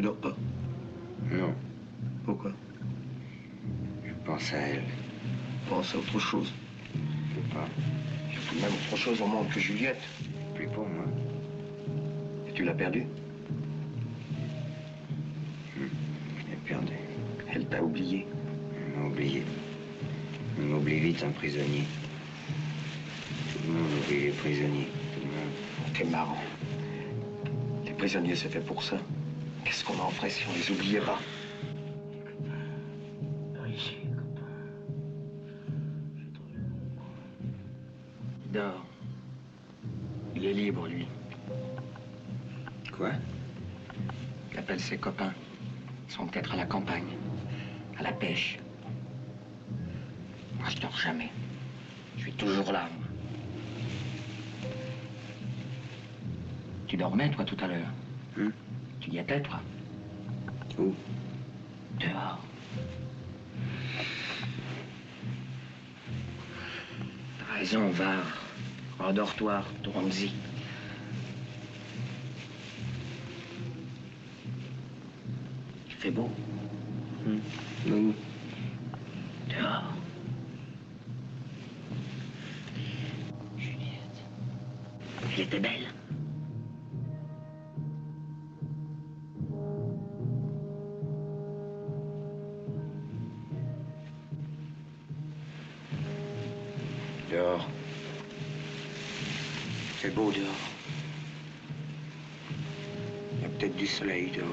Tu dors pas? Non. Pourquoi? Je pense à elle. Pense à autre chose. Je sais pas. Il y a tout de même autre chose au monde que Juliette. Plus pour moi. Et tu l'as perdue? Je l'ai perdue. Elle t'a oublié. Elle m'a oublié. Il m'oublie vite, un prisonnier. Tout le monde oublie les prisonniers. Tout le monde. T'es marrant. Les prisonniers, c'est fait pour ça. Qu'est-ce qu'on en ferait si on les oubliait pas? Ici, copain. J'ai trouvé mon coup. Il dort. Il est libre, lui. Quoi? Il appelle ses copains. Ils sont peut-être à la campagne, à la pêche. Moi, je dors jamais. Je suis toujours là, moi. Tu dormais, toi, tout à l'heure? Tu y étais, toi? Où? Dehors. T'as raison, va. Endors-toi, tourne-y. Il fait beau. Où? Dehors. Juliette. Elle était belle. Dehors. C'est beau dehors. Il y a peut-être du soleil dehors.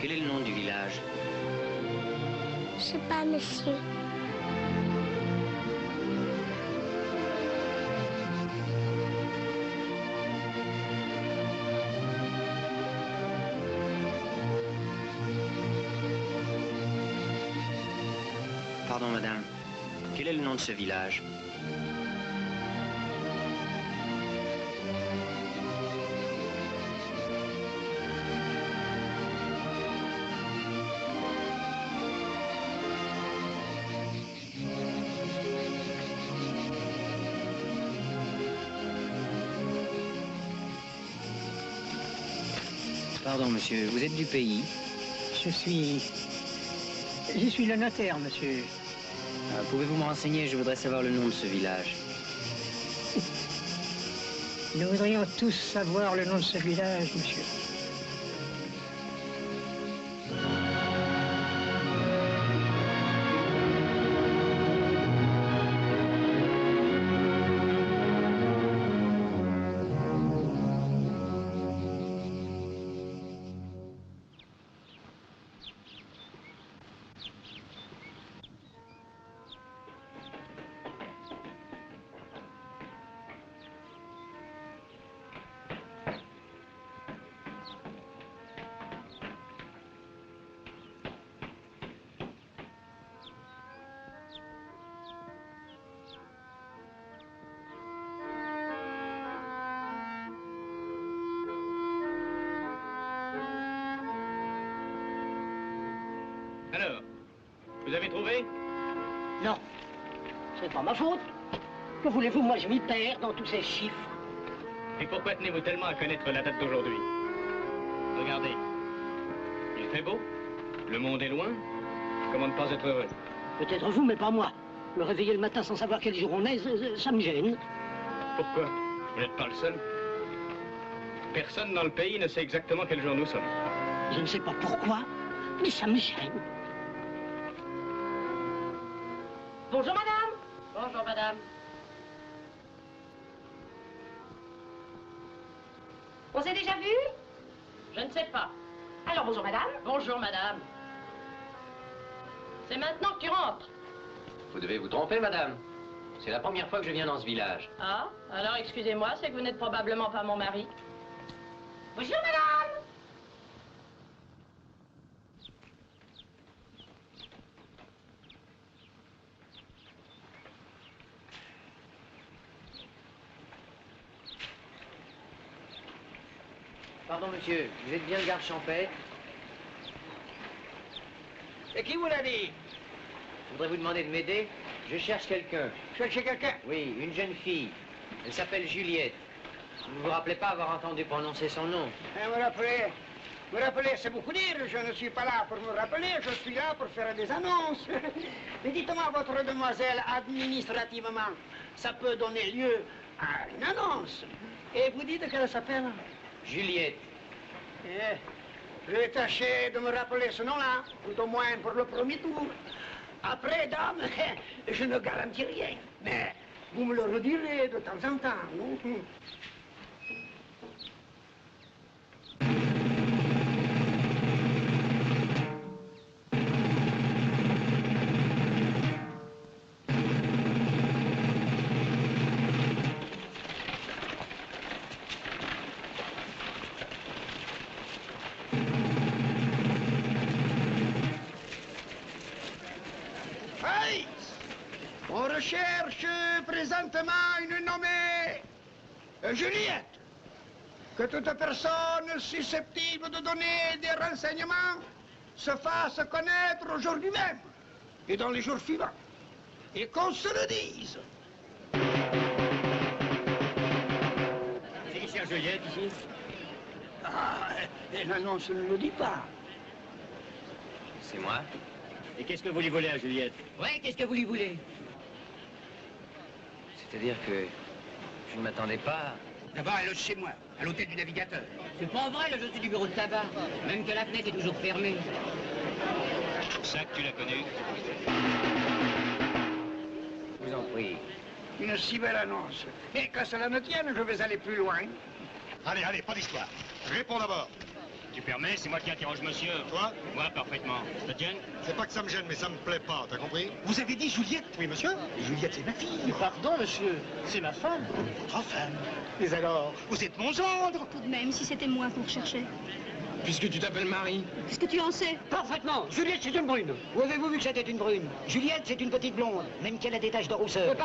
Quel est le nom du village? Je sais pas, monsieur. Quel est le nom de ce village? Pardon, monsieur, vous êtes du pays? Je suis le notaire, monsieur. Pouvez-vous me renseigner? Je voudrais savoir le nom de ce village. Nous voudrions tous savoir le nom de ce village, monsieur. Alors, vous avez trouvé? Non, c'est pas ma faute. Que voulez-vous, moi je m'y perds dans tous ces chiffres. Et pourquoi tenez-vous tellement à connaître la date d'aujourd'hui? Regardez. Il fait beau, le monde est loin. Comment ne pas être heureux? Peut-être vous, mais pas moi. Me réveiller le matin sans savoir quel jour on est, ça me gêne. Pourquoi? Vous n'êtes pas le seul. Personne dans le pays ne sait exactement quel jour nous sommes. Je ne sais pas pourquoi, mais ça me gêne. Bonjour, madame. Bonjour, madame. On s'est déjà vu? Je ne sais pas. Alors, bonjour, madame. Bonjour, madame. C'est maintenant que tu rentres. Vous devez vous tromper, madame. C'est la première fois que je viens dans ce village. Ah, alors excusez-moi, c'est que vous n'êtes probablement pas mon mari. Bonjour, madame. Pardon, monsieur, vous êtes bien le garde champêtre? Et qui vous l'a dit? Je voudrais vous demander de m'aider. Je cherche quelqu'un. Cherchez quelqu'un? Oui, une jeune fille. Elle s'appelle Juliette. Vous ne vous rappelez pas avoir entendu prononcer son nom? Me rappeler, c'est beaucoup dire. Je ne suis pas là pour me rappeler, je suis là pour faire des annonces. Mais dites-moi, votre demoiselle, administrativement, ça peut donner lieu à une annonce. Et vous dites qu'elle s'appelle? Juliette. Je vais tâcher de me rappeler ce nom-là, tout au moins pour le premier tour. Après, dame, je ne garantis rien. Mais vous me le redirez de temps en temps. Hey! On recherche présentement une nommée Juliette. Que toute personne susceptible de donner des renseignements se fasse connaître aujourd'hui même et dans les jours suivants. Et qu'on se le dise. C'est ici Juliette, ici? Ah, l'annonce ne le dit pas. C'est moi. Et qu'est-ce que vous lui voulez à Juliette? Ouais, qu'est-ce que vous lui voulez? C'est-à-dire que je ne m'attendais pas. D'abord, elle loge chez moi, à l'hôtel du navigateur. C'est pas vrai, je suis du bureau de tabac. Même que la fenêtre est toujours fermée. Ça que tu l'as connu? Je vous en prie. Une si belle annonce. Et que cela ne tienne, je vais aller plus loin. Allez, allez, pas d'histoire. Réponds d'abord. Tu permets, c'est moi qui interroge monsieur. Toi? Moi, parfaitement. Ça te gêne? C'est pas que ça me gêne, mais ça me plaît pas, t'as compris? Vous avez dit Juliette? Oui, monsieur? Juliette, c'est ma fille. Pardon, monsieur, c'est ma femme. Votre femme. Mais alors? Vous êtes mon gendre. Tout de même, si c'était moi qu'on recherchait. Puisque tu t'appelles Marie. Qu'est-ce que tu en sais? Parfaitement. Juliette, c'est une brune. Où avez-vous vu que c'était une brune? Juliette, c'est une petite blonde, même qu'elle a des taches de rousseur.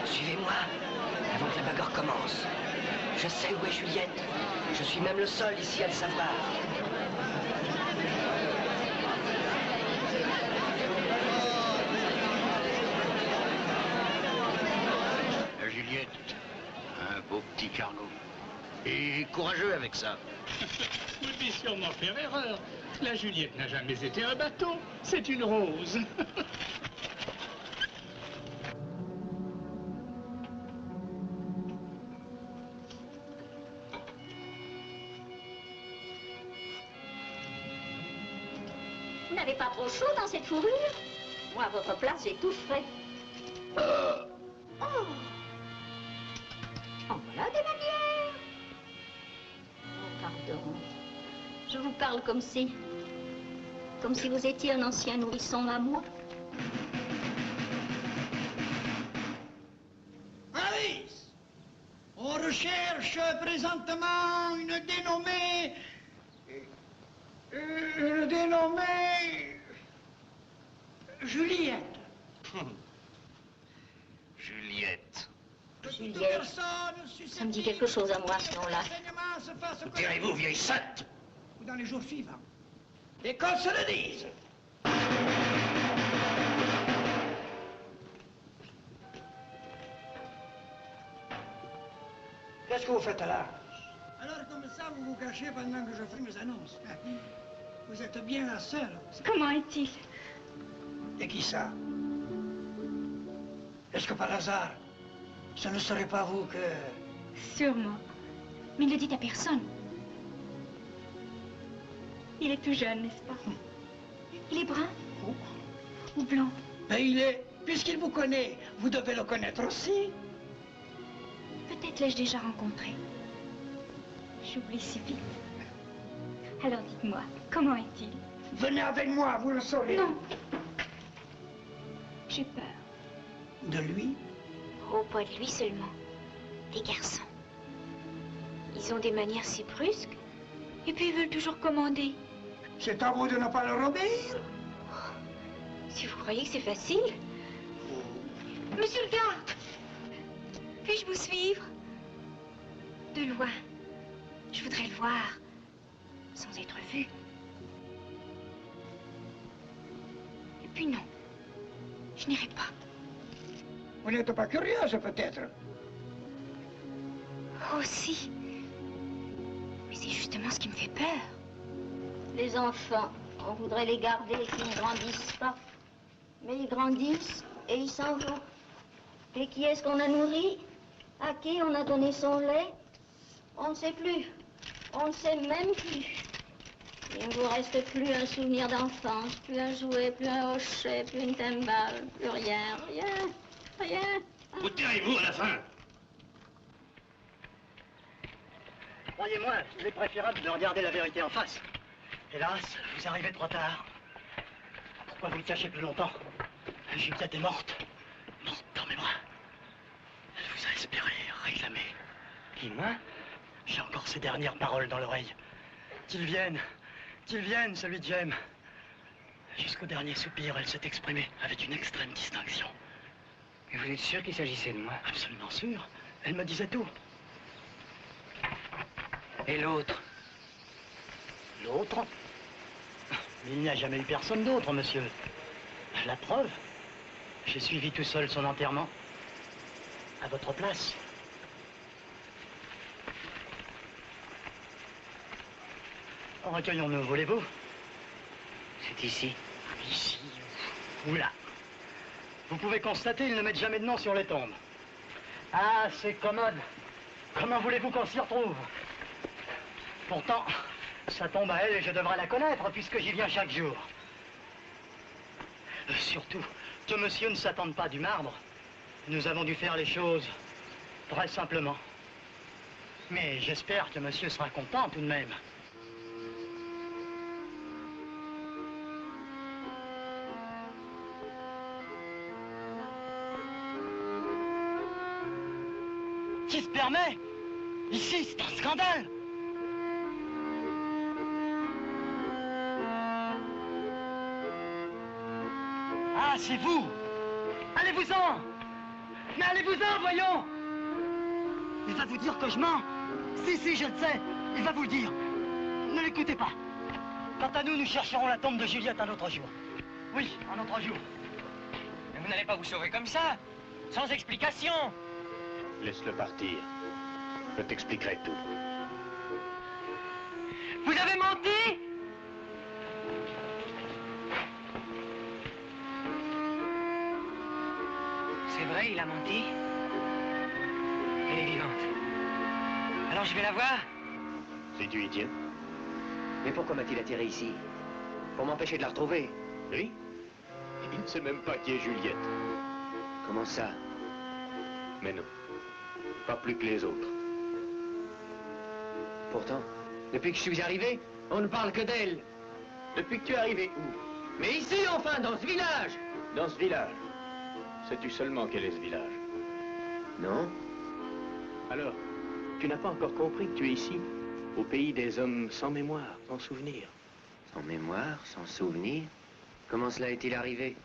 Suivez-moi, avant que la bagarre commence. Je sais où est Juliette. Je suis même le seul ici à le savoir. Juliette, un beau petit cargo. Et courageux avec ça. Vous devez sûrement faire erreur. La Juliette n'a jamais été un bateau. C'est une rose. Vous n'avez pas trop chaud dans cette fourrure? Moi, à votre place, j'étoufferais. Oh! En voilà des manières. Oh, pardon. Je vous parle comme si vous étiez un ancien nourrisson à moi. Alice, on recherche présentement une dénommée... Juliette. Juliette. Juliette. Ça me dit quelque chose à moi, ce nom-là. Tirez-vous, vieille sotte. Ou dans les jours suivants. Et qu'on se le dise. Qu'est-ce que vous faites là? Alors, comme ça, vous vous cachez pendant que je fais mes annonces. Vous êtes bien la seule. Comment est-il? Et qui ça? Est-ce que par hasard, ce ne serait pas vous que... Sûrement. Mais ne le dites à personne. Il est tout jeune, n'est-ce pas? Il est brun? Ou blanc? Mais il est... Puisqu'il vous connaît, vous devez le connaître aussi. Peut-être l'ai-je déjà rencontré. J'oublie si vite. Alors dites-moi, comment est-il? Venez avec moi, vous le saurez. Non. J'ai peur. De lui? Oh, pas de lui seulement. Des garçons. Ils ont des manières si brusques. Et puis ils veulent toujours commander. C'est à vous de ne pas leur obéir. Si vous croyez que c'est facile. Monsieur le garde! Puis-je vous suivre? De loin. Je voudrais le voir. Sans être vu. Et puis non. Je n'irai pas. Vous n'êtes pas curieuse, peut-être. Oh, si. Mais c'est justement ce qui me fait peur. Les enfants, on voudrait les garder et qu'ils ne grandissent pas. Mais ils grandissent et ils s'en vont. Et qui est-ce qu'on a nourri? À qui on a donné son lait? On ne sait plus. On ne sait même plus. Il ne vous reste plus un souvenir d'enfance, plus un jouet, plus un hochet, plus une timbale, plus rien, rien, rien. Où tirez-vous à la fin? Croyez-moi, il est préférable de regarder la vérité en face. Hélas, vous arrivez trop tard. Pourquoi vous le cachez plus longtemps? Juliette est morte. Morte dans mes bras. Elle vous a espéré, réclamé. Qui, moi? J'ai encore ses dernières paroles dans l'oreille. Qu'il vienne, celui que j'aime. Jusqu'au dernier soupir, elle s'est exprimée avec une extrême distinction. Mais vous êtes sûr qu'il s'agissait de moi? Absolument sûr. Elle me disait tout. Et l'autre? L'autre? Il n'y a jamais eu personne d'autre, monsieur. La preuve, j'ai suivi tout seul son enterrement. À votre place. Recueillons-nous, voulez-vous? C'est ici. Ici ou là. Vous pouvez constater, ils ne mettent jamais de nom sur les tombes. Ah, c'est commode. Comment voulez-vous qu'on s'y retrouve? Pourtant, sa tombe à elle, je devrais la connaître, puisque j'y viens chaque jour. Surtout, que monsieur ne s'attende pas du marbre. Nous avons dû faire les choses très simplement. Mais j'espère que monsieur sera content tout de même. permet? Ici, c'est un scandale. Ah, c'est vous. Allez-vous-en. Mais allez-vous-en, voyons. Il va vous dire que je mens. Si, je le sais. Il va vous le dire. Ne l'écoutez pas. Quant à nous, nous chercherons la tombe de Juliette un autre jour. Oui, un autre jour. Mais vous n'allez pas vous sauver comme ça, sans explication. Laisse-le partir. Je t'expliquerai tout. Vous avez menti? C'est vrai, il a menti. Elle est vivante. Alors je vais la voir? Si tu y tiens. Mais pourquoi m'a-t-il atterri ici? Pour m'empêcher de la retrouver. Oui? Il ne sait même pas qui est Juliette. Comment ça? Mais non. Pas plus que les autres. Pourtant, depuis que je suis arrivé, on ne parle que d'elle. Depuis que tu es arrivé où? Mais ici, enfin, dans ce village! Dans ce village. Sais-tu seulement quel est ce village? Non. Alors, tu n'as pas encore compris que tu es ici, au pays des hommes sans mémoire, sans souvenir. Sans mémoire, sans souvenir? Comment cela est-il arrivé?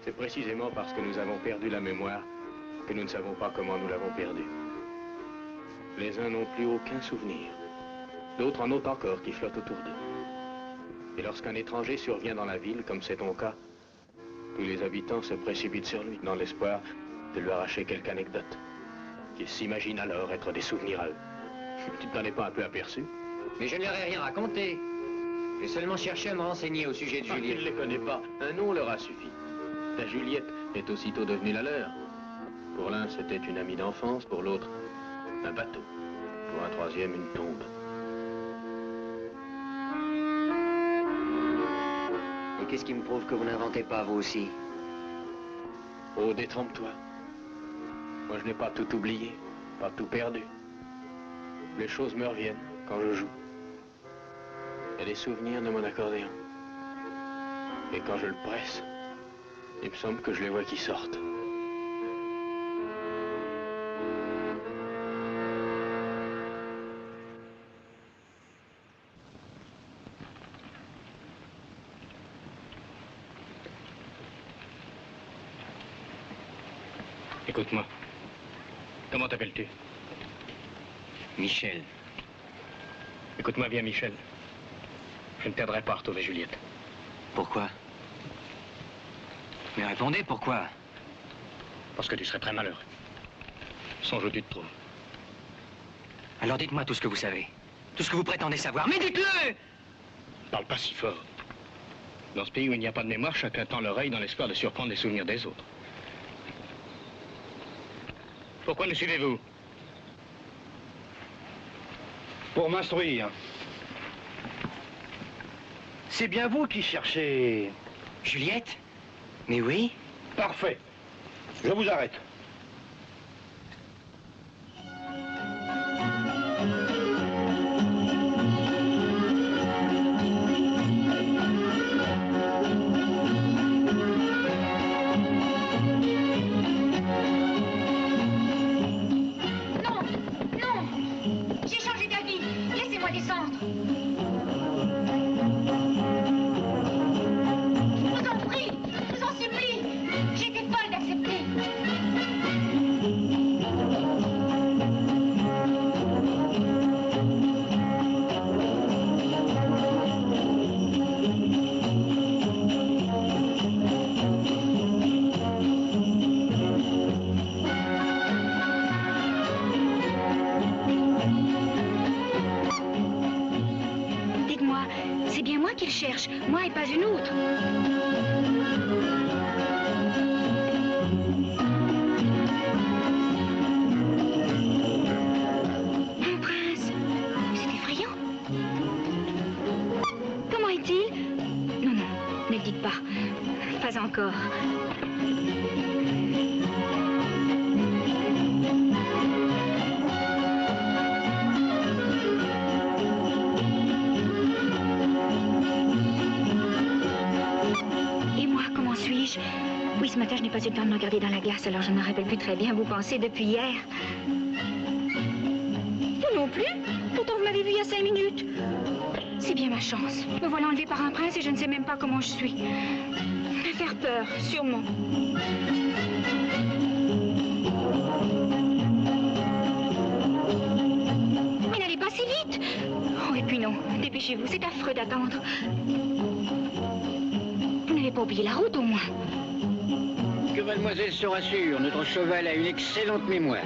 C'est précisément parce que nous avons perdu la mémoire que nous ne savons pas comment nous l'avons perdue. Les uns n'ont plus aucun souvenir. D'autres en ont encore qui flottent autour d'eux. Et lorsqu'un étranger survient dans la ville, comme c'est ton cas, tous les habitants se précipitent sur lui, dans l'espoir de lui arracher quelque anecdote, qu'ils s'imaginent alors être des souvenirs à eux. Tu ne t'en es pas un peu aperçu? Mais je ne leur ai rien raconté. J'ai seulement cherché à me renseigner au sujet de Tu Juliette. ne les connais pas. Un nom leur a suffi. Ta Juliette est aussitôt devenue la leur. Pour l'un, c'était une amie d'enfance, pour l'autre, un bateau. Pour un troisième, une tombe. Et qu'est-ce qui me prouve que vous n'inventez pas, vous aussi? Oh, détrompe-toi. Moi, je n'ai pas tout oublié, pas tout perdu. Les choses me reviennent quand je joue. Il y a des souvenirs de mon accordéon. Et quand je le presse, il me semble que je les vois qui sortent. Écoute-moi. Comment t'appelles-tu? Michel. Écoute-moi bien, Michel. Je ne t'aiderai pas à retrouver Juliette. Pourquoi? Mais répondez, pourquoi? Parce que tu serais très malheureux. Songe où tu te trouves. Alors dites-moi tout ce que vous savez. Tout ce que vous prétendez savoir. Mais dites-le! Parle pas si fort. Dans ce pays où il n'y a pas de mémoire, chacun tend l'oreille dans l'espoir de surprendre les souvenirs des autres. Pourquoi nous suivez-vous? Pour m'instruire. C'est bien vous qui cherchez... Juliette? Mais oui. Parfait. Je vous arrête. Non, non, j'ai changé d'avis. Laissez-moi descendre. Je vous en prie, je vous en supplie. J'étais folle d'accepter. Dites-moi, c'est bien moi qu'il cherche, moi et pas une autre. Mon prince, c'est effrayant. Comment est-il? Non, non, ne le dites pas. Pas encore. Et moi, comment suis-je? Oui, ce matin, je n'ai pas eu le temps de me regarder dans la glace, alors je ne me rappelle plus très bien. Vous pensez depuis hier? plus. Pourtant, vous m'avez vu il y a 5 minutes. C'est bien ma chance. Me voilà enlevée par un prince et je ne sais même pas comment je suis. Faire peur, sûrement. Mais n'allez pas si vite. Oh, et puis non, dépêchez-vous, c'est affreux d'attendre. Vous n'avez pas oublié la route, au moins. Que mademoiselle se rassure, notre cheval a une excellente mémoire.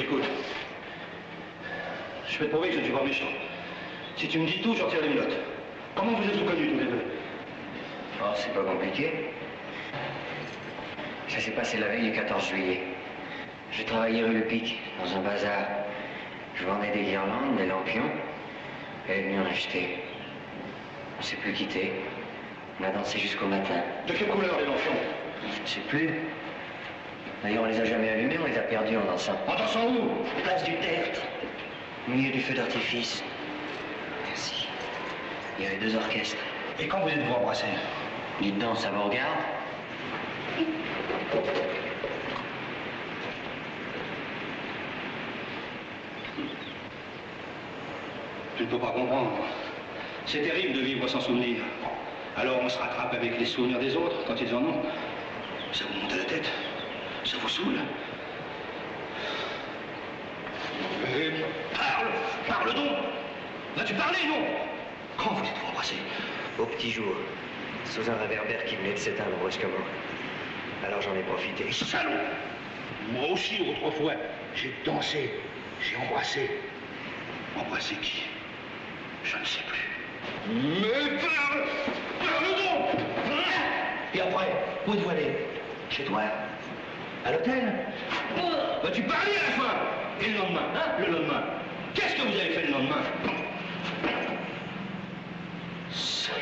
Écoute, je vais te prouver que je ne suis pas méchant. Si tu me dis tout, j'en tire des notes. Comment vous êtes connus tous les deux? Oh, c'est pas compliqué. Ça s'est passé la veille du 14 juillet. Je travaillais rue Le Pic, dans un bazar. Je vendais des guirlandes, des lampions. Elle est venue en acheter. On s'est plus quitté. On a dansé jusqu'au matin. De quelle couleur les lampions? Je ne sais plus. D'ailleurs, on les a jamais allumés, on les a perdus en dansant. En dansant où? Place du Tertre, au milieu du feu d'artifice. Merci. Il y avait 2 orchestres. Et quand vous êtes-vous embrassés? Dites donc, ça vous regarde? Tu ne peux pas comprendre. C'est terrible de vivre sans souvenir. Alors on se rattrape avec les souvenirs des autres quand ils en ont. Ça vous monte à la tête? Ça vous saoule? Parle donc! Vas-tu parler, non? Quand vous êtes-vous embrassés? Au petit jour, sous un réverbère qui venait de s'éteindre brusquement. Alors j'en ai profité. Salaud! Moi aussi, autrefois, j'ai dansé, j'ai embrassé. Embrassé qui? Je ne sais plus. Mais parle donc! Et après, où êtes-vous allé? Chez toi? À l'hôtel? Vas-tu parler à la fin? Et le lendemain, hein? Le lendemain? Qu'est-ce que vous avez fait le lendemain? Salaud!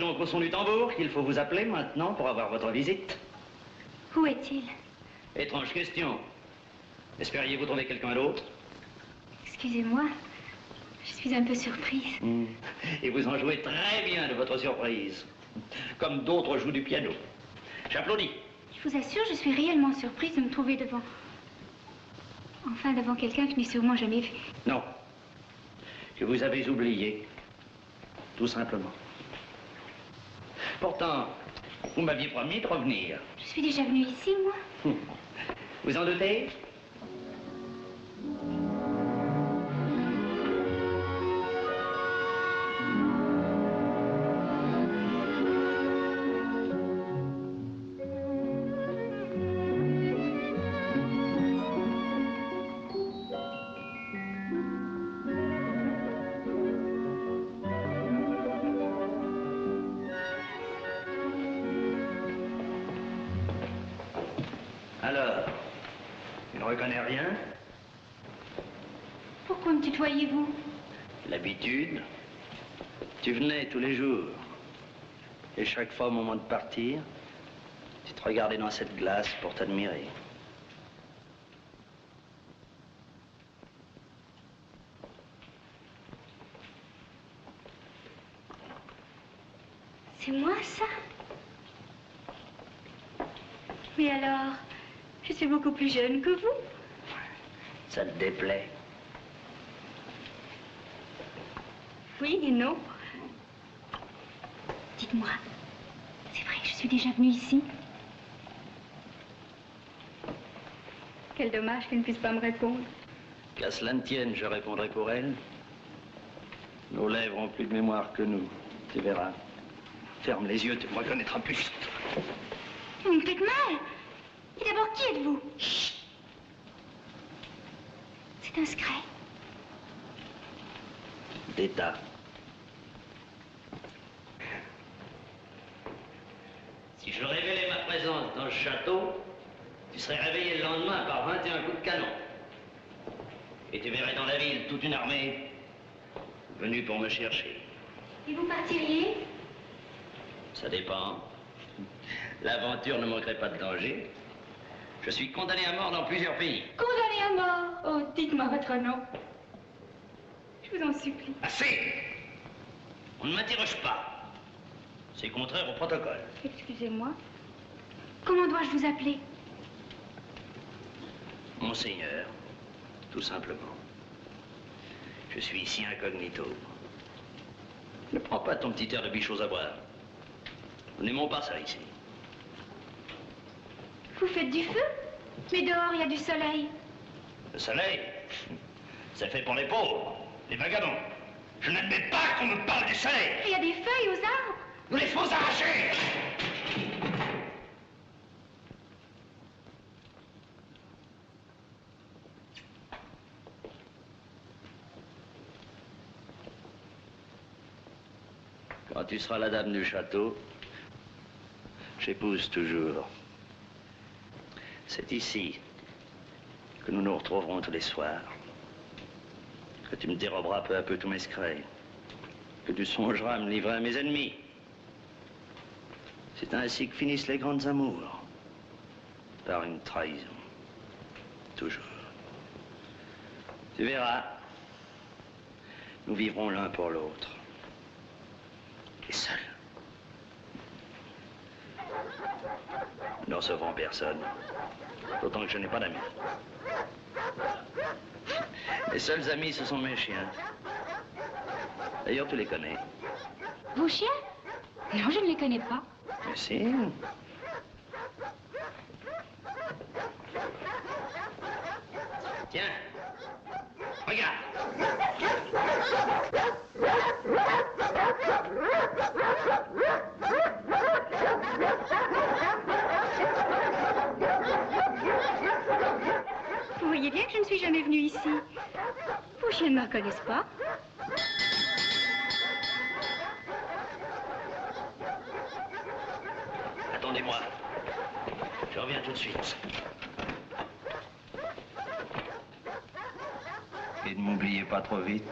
donc au son du tambour qu'il faut vous appeler maintenant pour avoir votre visite. Où est-il? Étrange question. Espériez-vous trouver quelqu'un d'autre? Excusez-moi, je suis un peu surprise. Et vous en jouez très bien de votre surprise. Comme d'autres jouent du piano. J'applaudis. Je vous assure, je suis réellement surprise de me trouver devant... Enfin, devant quelqu'un que je n'ai sûrement jamais vu. Non. Que vous avez oublié. Tout simplement. Pourtant, vous m'aviez promis de revenir. Je suis déjà venue ici, moi. Vous en doutez? Alors, tu ne reconnais rien? Pourquoi me tutoyez-vous? L'habitude. Tu venais tous les jours. Et chaque fois, au moment de partir, tu te regardais dans cette glace pour t'admirer. C'est moi, ça? Mais alors, je suis beaucoup plus jeune que vous. Ça te déplaît? Oui et non. Dites-moi, c'est vrai que je suis déjà venue ici? Quel dommage qu'elle ne puisse pas me répondre. Qu'à cela ne tienne, je répondrai pour elle. Nos lèvres ont plus de mémoire que nous. Tu verras. Ferme les yeux, tu me reconnaîtras plus. Vous me faites mal. Et d'abord, qui êtes-vous? Chut. C'est un secret. D'État. Si je révélais ma présence dans le château, tu serais réveillé le lendemain par 21 coups de canon. Et tu verrais dans la ville toute une armée venue pour me chercher. Et vous partiriez? Ça dépend. L'aventure ne manquerait pas de danger. Je suis condamné à mort dans plusieurs pays. Condamné à mort? Oh, dites-moi votre nom. Je vous en supplie. Assez! On ne m'interroge pas. C'est contraire au protocole. Excusez-moi. Comment dois-je vous appeler? Monseigneur, tout simplement. Je suis ici incognito. Ne prends pas ton petit air de bichos à boire. Nous n'aimons pas ça ici. Vous faites du feu? Mais dehors, il y a du soleil. Le soleil, c'est fait pour les pauvres, les vagabonds. Je n'admets pas qu'on me parle du soleil. Il y a des feuilles aux arbres. Nous les faisons arracher. Quand tu seras la dame du château, j'épouse toujours. C'est ici que nous nous retrouverons tous les soirs. Que tu me déroberas peu à peu tous mes secrets. Que tu songeras à me livrer à mes ennemis. C'est ainsi que finissent les grandes amours. Par une trahison. Toujours. Tu verras. Nous vivrons l'un pour l'autre. Et seuls. Nous ne recevrons personne. D'autant que je n'ai pas d'amis. Les seuls amis, ce sont mes chiens. D'ailleurs, tu les connais. Vos chiens? Non, je ne les connais pas. Mais si. Tiens. Regarde. Vous voyez bien que je ne suis jamais venue ici. Vos chiens ne me reconnaissent pas. Attendez-moi. Je reviens tout de suite. Et ne m'oubliez pas trop vite.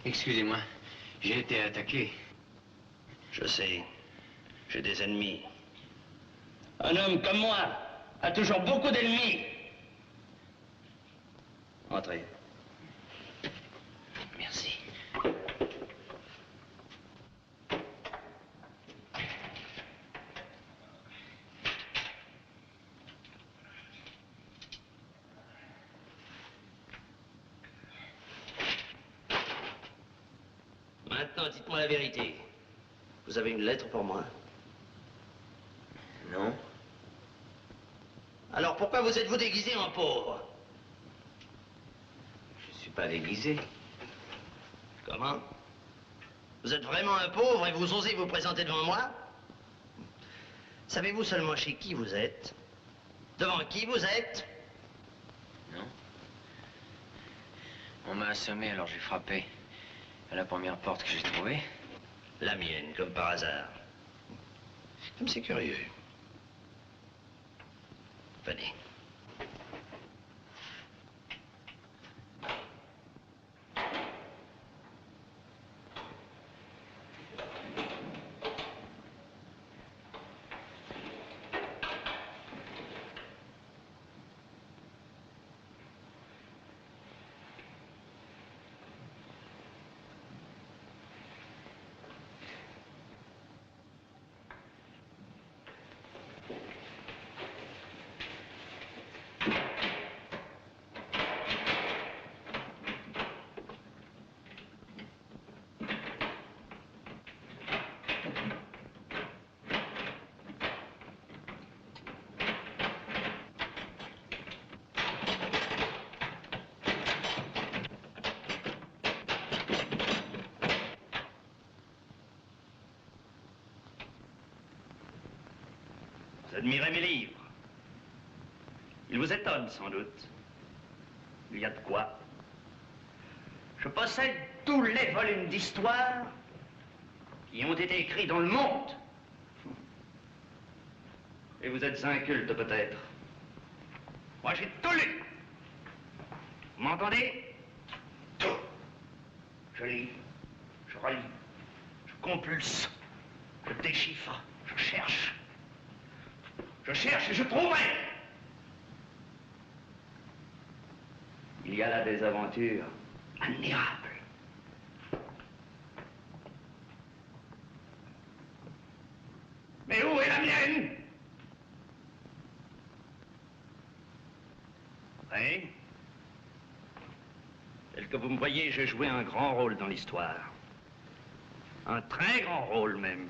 Excusez-moi, j'ai été attaqué. Je sais. J'ai des ennemis. Un homme comme moi a toujours beaucoup d'ennemis. Entrez. Merci. Maintenant, dites-moi la vérité. Vous avez une lettre pour moi? Non. Alors pourquoi vous êtes-vous déguisé en pauvre? Je ne suis pas déguisé. Comment? Vous êtes vraiment un pauvre et vous osez vous présenter devant moi? Savez-vous seulement chez qui vous êtes? Devant qui vous êtes? Non. On m'a assommé, alors j'ai frappé à la première porte que j'ai trouvée. La mienne, comme par hasard. Comme c'est curieux. Venez. Vous admirez mes livres. Ils vous étonnent sans doute. Il y a de quoi. Je possède tous les volumes d'histoire qui ont été écrits dans le monde. Et vous êtes inculte peut-être. Moi j'ai tout lu. Vous m'entendez? Tout. Je lis, je relis, je compulse, je déchiffre, je cherche. Je cherche et je trouverai. Il y a là des aventures admirables. Mais où est la mienne? Oui. Tel que vous me voyez, j'ai joué un grand rôle dans l'histoire. Un très grand rôle même.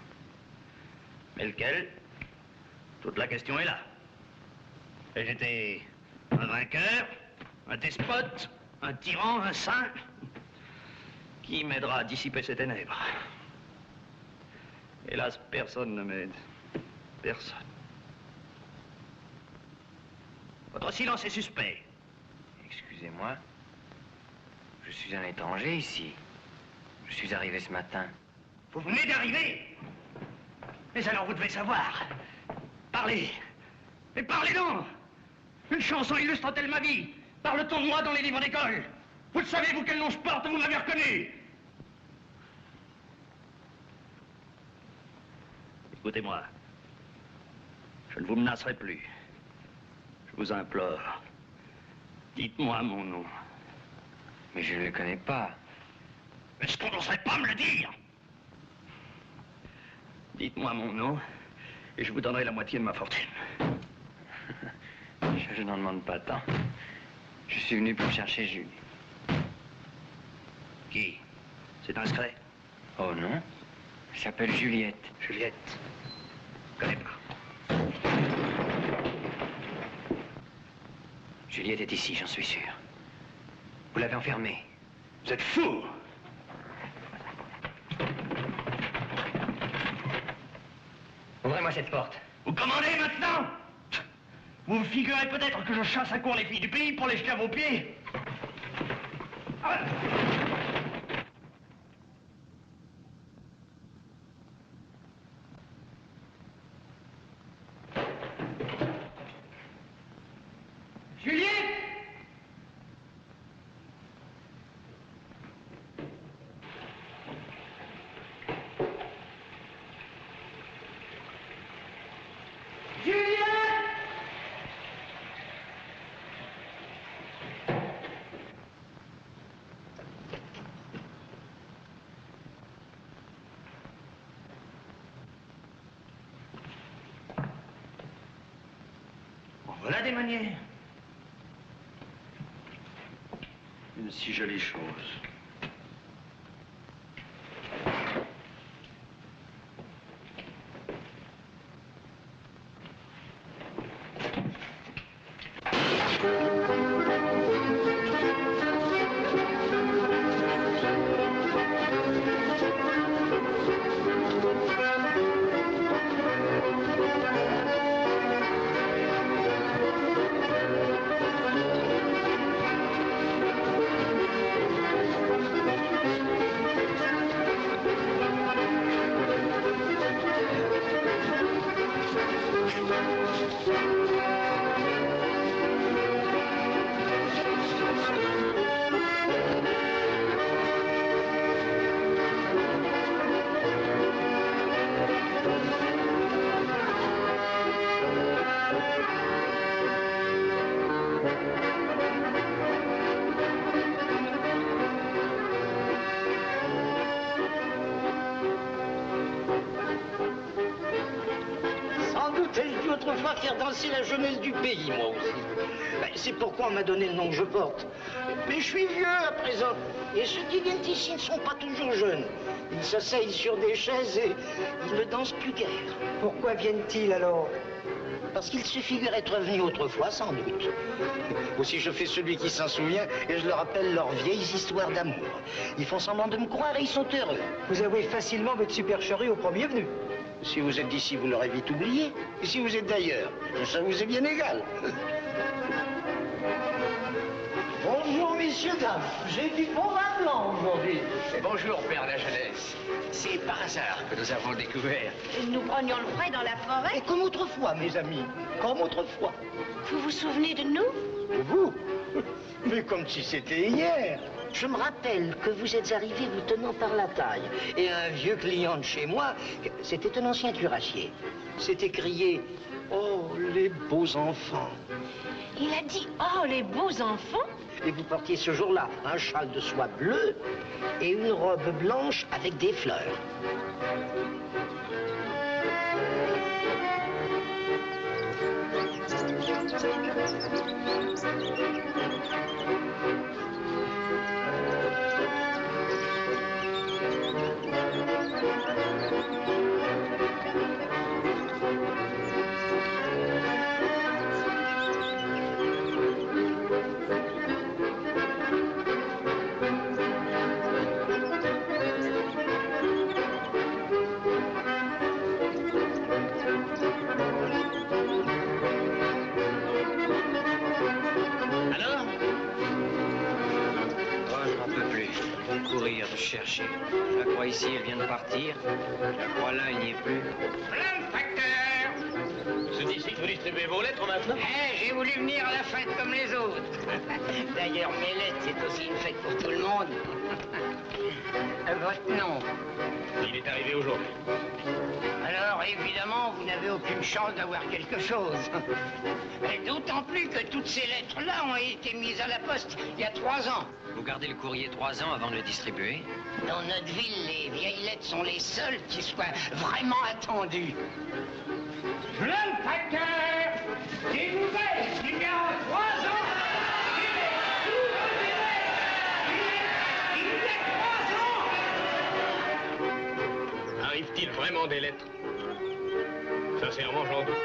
Mais lequel? Toute la question est là. Et j'étais un vainqueur, un despote, un tyran, un saint. Qui m'aidera à dissiper ces ténèbres? Hélas, personne ne m'aide. Personne. Votre silence est suspect. Excusez-moi. Je suis un étranger ici. Je suis arrivé ce matin. Vous venez d'arriver? Mais alors vous devez savoir. Parlez. Mais parlez donc. Une chanson illustre-t-elle ma vie? Parle-t-on de moi dans les livres d'école? Vous le savez, vous, quel nom je porte? Vous m'avez reconnu. Écoutez-moi. Je ne vous menacerai plus. Je vous implore. Dites-moi mon nom. Mais je ne le connais pas. Est-ce qu'on n'oserait pas me le dire? Dites-moi mon nom, et je vous donnerai la moitié de ma fortune. Je n'en demande pas tant. Je suis venu pour chercher Julie. Qui? C'est un secret? Oh non. Elle s'appelle Juliette. Juliette? Je connais pas. Juliette est ici, j'en suis sûr. Vous l'avez enfermée. Vous êtes fou! Ouvrez-moi cette porte. Vous commandez maintenant? Vous vous figurez peut-être que je chasse à court les filles du pays pour les jeter à vos pieds? Ah. Juliette! Voilà des manières. Une si jolie chose. Autrefois faire danser la jeunesse du pays, moi aussi. Ben, c'est pourquoi on m'a donné le nom que je porte. Mais je suis vieux à présent. Et ceux qui viennent ici ne sont pas toujours jeunes. Ils s'asseyent sur des chaises et ils ne dansent plus guère. Pourquoi viennent-ils alors? Parce qu'ils se figurent être venus autrefois, sans doute. Aussi, je fais celui qui s'en souvient et je leur rappelle leurs vieilles histoires d'amour. Ils font semblant de me croire et ils sont heureux. Vous avouez facilement votre supercherie au premier venu. Si vous êtes d'ici, vous l'aurez vite oublié. Et si vous êtes d'ailleurs, ça vous est bien égal. Bonjour, messieurs, dames. J'ai du bon vin blanc aujourd'hui. Bonjour, père de la jeunesse. C'est par hasard que nous avons découvert. Nous prenions le frais dans la forêt. Et comme autrefois, mes amis. Comme autrefois. Vous vous souvenez de nous? Vous? Mais comme si c'était hier. Je me rappelle que vous êtes arrivé vous tenant par la taille. Et un vieux client de chez moi, c'était un ancien cuirassier, s'est écrié « Oh, les beaux enfants !» Il a dit « Oh, les beaux enfants !» Et vous portiez ce jour-là un châle de soie bleue et une robe blanche avec des fleurs. Chercher. Je la crois ici, elle vient de partir. Je la crois là, il n'y est plus. Plein de facteurs. C'est d'ici que vous distribuez vos lettres maintenant? J'ai voulu venir à la fête comme les autres. D'ailleurs, mes lettres, c'est aussi une fête pour tout le monde. Votre nom? Il est arrivé aujourd'hui. Alors, évidemment, vous n'avez aucune chance d'avoir quelque chose. D'autant plus que toutes ces lettres-là ont été mises à la poste il y a 3 ans. Vous gardez le courrier 3 ans avant de le distribuer? Dans notre ville, les vieilles lettres sont les seules qui soient vraiment attendues. Plein de facteurs. Des nouvelles il y a 3 ans. Arrive-t-il vraiment des lettres? Sincèrement, j'en doute.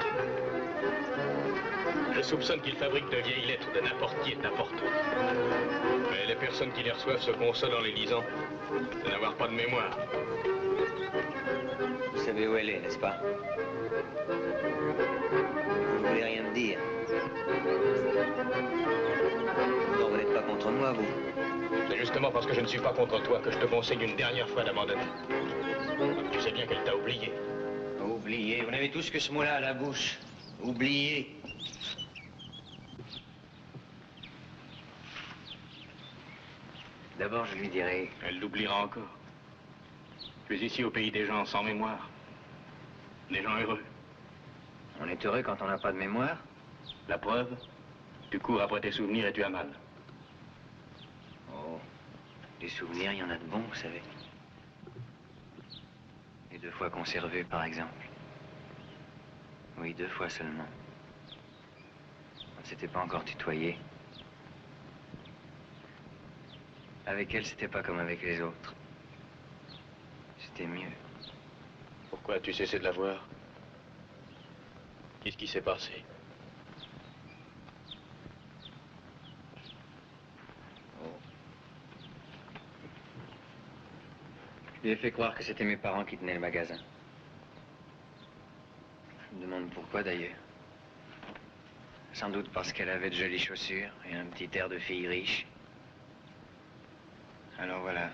Je soupçonne qu'il fabrique de vieilles lettres de n'importe qui et de n'importe où. Mais les personnes qui les reçoivent se consolent en les lisant de n'avoir pas de mémoire. Vous savez où elle est, n'est-ce pas? Vous ne voulez rien me dire. Non, vous n'êtes pas contre moi, vous. C'est justement parce que je ne suis pas contre toi que je te conseille une dernière fois d'abandonner. Tu sais bien qu'elle t'a oublié. Oublié? Vous n'avez tous que ce mot-là à la bouche. Oublié. D'abord, je lui dirai... Elle l'oubliera encore. Tu es ici au pays des gens sans mémoire. Des gens heureux. On est heureux quand on n'a pas de mémoire? La preuve, tu cours après tes souvenirs et tu as mal. Oh, des souvenirs, il y en a de bons, vous savez. Et 2 fois conservés, par exemple. Oui, 2 fois seulement. On s'était pas encore tutoyé. Avec elle, c'était pas comme avec les autres. C'était mieux. Pourquoi as-tu cessé de la voir? Qu'est-ce qui s'est passé? Je lui ai fait croire que c'était mes parents qui tenaient le magasin. Je me demande pourquoi d'ailleurs. Sans doute parce qu'elle avait de jolies chaussures et un petit air de fille riche. Alors voilà.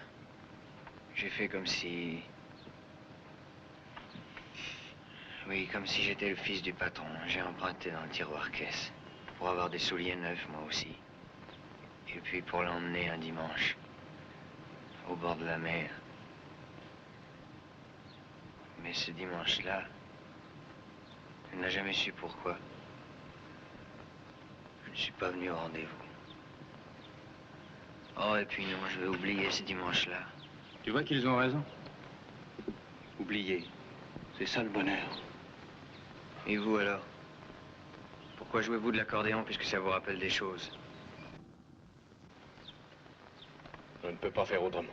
J'ai fait comme si... Oui, comme si j'étais le fils du patron. J'ai emprunté dans le tiroir caisse. Pour avoir des souliers neufs, moi aussi. Et puis pour l'emmener un dimanche. Au bord de la mer. Mais ce dimanche-là, elle n'a jamais su pourquoi. Je ne suis pas venu au rendez-vous. Oh, et puis non, je vais oublier ce dimanche-là. Tu vois qu'ils ont raison. Oublier. C'est ça le bonheur. Et vous alors? Pourquoi jouez-vous de l'accordéon puisque ça vous rappelle des choses? Je ne peux pas faire autrement.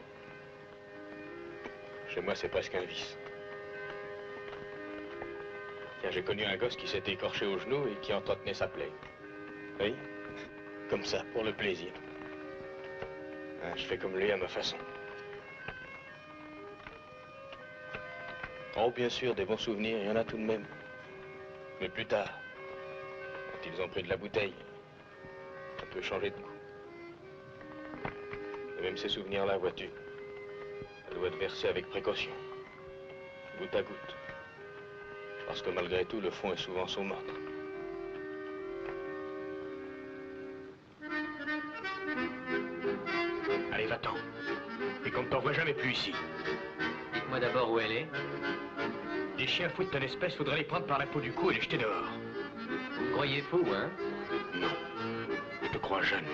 Chez moi, c'est presque un vice. Tiens, j'ai connu un gosse qui s'était écorché au genou et qui entretenait sa plaie. Oui, comme ça, pour le plaisir. Ah, je fais comme lui à ma façon. Oh, bien sûr, des bons souvenirs, il y en a tout de même. Mais plus tard, quand ils ont pris de la bouteille, ça peut changer de goût. Et même ces souvenirs-là, vois-tu, ça doit être versé avec précaution, goutte à goutte. Parce que malgré tout, le fond est souvent saumâtre. Allez, va-t'en. Et qu'on ne t'en voit jamais plus ici. Dites-moi d'abord où elle est. Des chiens fous de ton espèce, faudrait les prendre par la peau du cou et les jeter dehors. Vous me croyez fou, hein? Non, je te crois jeune.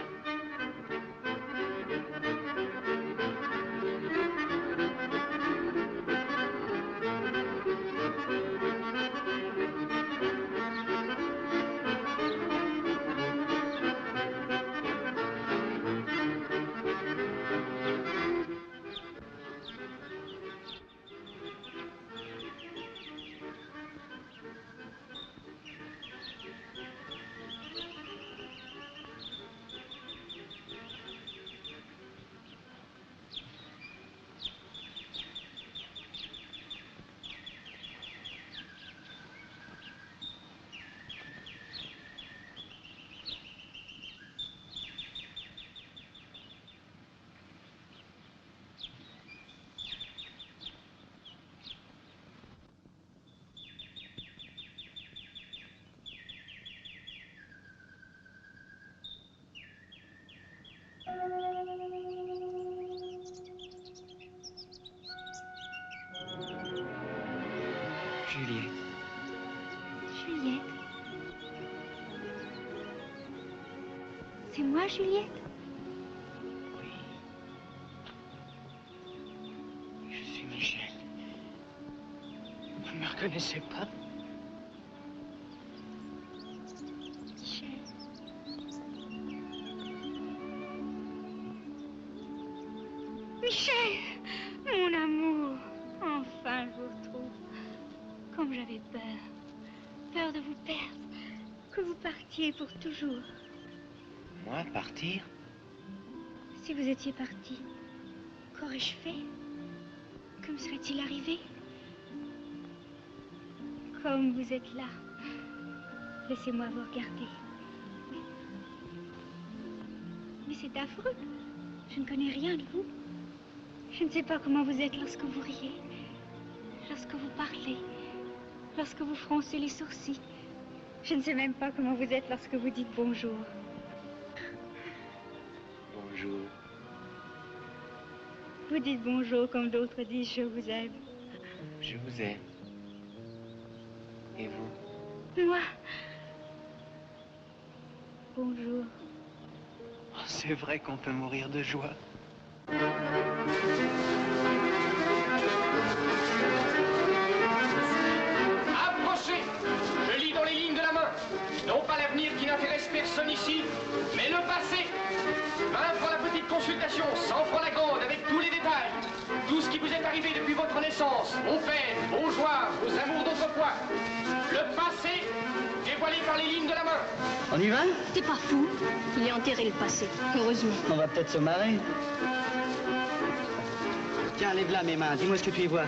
Juliette. Juliette? C'est moi, Juliette? Je suis Michel. Vous ne me reconnaissez pas? Michel. Michel! Mon amour! Enfin, je vous retrouve. Comme j'avais peur. Peur de vous perdre. Que vous partiez pour toujours. Moi, partir? Si vous étiez parti, qu'aurais-je fait? Que me serait-il arrivé? Comme vous êtes là, laissez-moi vous regarder. Mais c'est affreux. Je ne connais rien de vous. Je ne sais pas comment vous êtes lorsque vous riez, lorsque vous parlez, lorsque vous froncez les sourcils. Je ne sais même pas comment vous êtes lorsque vous dites bonjour. Bonjour. Vous dites bonjour comme d'autres disent je vous aime. Je vous aime. Et vous? Moi? Bonjour. Oh, c'est vrai qu'on peut mourir de joie. Approchez! Je lis dans les lignes de la main. Non pas l'avenir qui n'intéresse personne. ici, mais le passé. 20 francs la petite consultation, 100 francs la grande, avec tous les détails. Tout ce qui vous est arrivé depuis votre naissance, vos peines, vos joies, vos amours d'autrefois. Le passé, dévoilé par les lignes de la main. On y va? T'es pas fou. Il est enterré le passé, heureusement. On va peut-être se marrer. Tiens, lève là mes mains, dis-moi ce que tu y vois.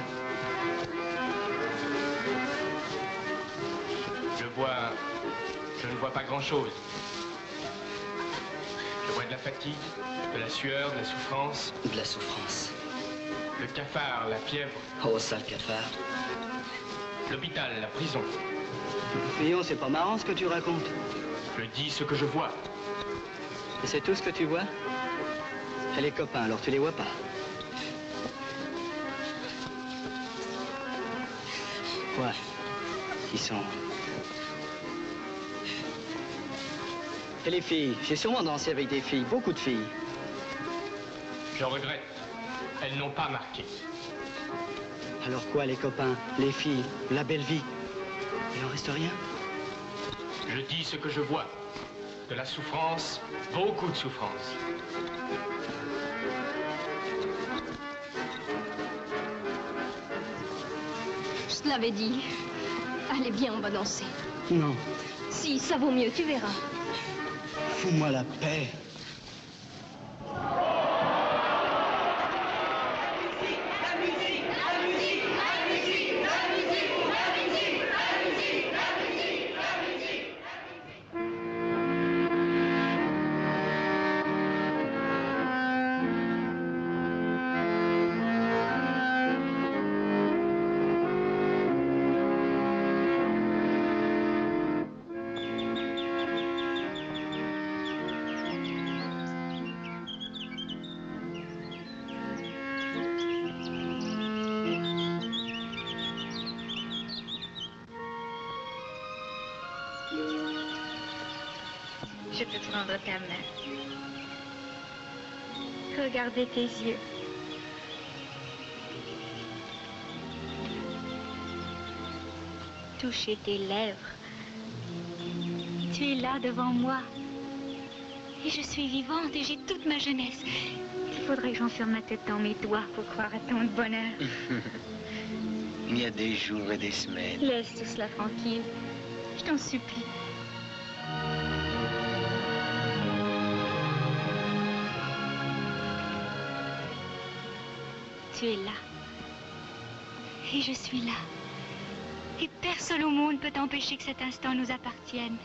Je ne vois pas grand-chose. Je vois de la fatigue, de la sueur, de la souffrance. De la souffrance. Le cafard, la fièvre. Oh, sale cafard. L'hôpital, la prison. Léon, c'est pas marrant ce que tu racontes. Je dis ce que je vois. Et c'est tout ce que tu vois? Et les copains, alors tu les vois pas? Ouais. Ils sont... Et les filles? J'ai sûrement dansé avec des filles, beaucoup de filles. Je regrette. Elles n'ont pas marqué. Alors quoi, les copains, les filles, la belle vie? Il en reste rien? Je dis ce que je vois. De la souffrance, beaucoup de souffrance. Je te l'avais dit. Allez bien, on va danser. Non. Si, ça vaut mieux, tu verras. Fous-moi la paix. Je peux prendre ta main. Regarder tes yeux. Toucher tes lèvres. Tu es là devant moi. Et je suis vivante et j'ai toute ma jeunesse. Il faudrait que j'enferme ma tête dans mes doigts pour croire à tant de bonheur. Il y a des jours et des semaines. Laisse tout cela tranquille. Je t'en supplie. Tu es là. Et je suis là. Et personne au monde peut empêcher que cet instant nous appartienne.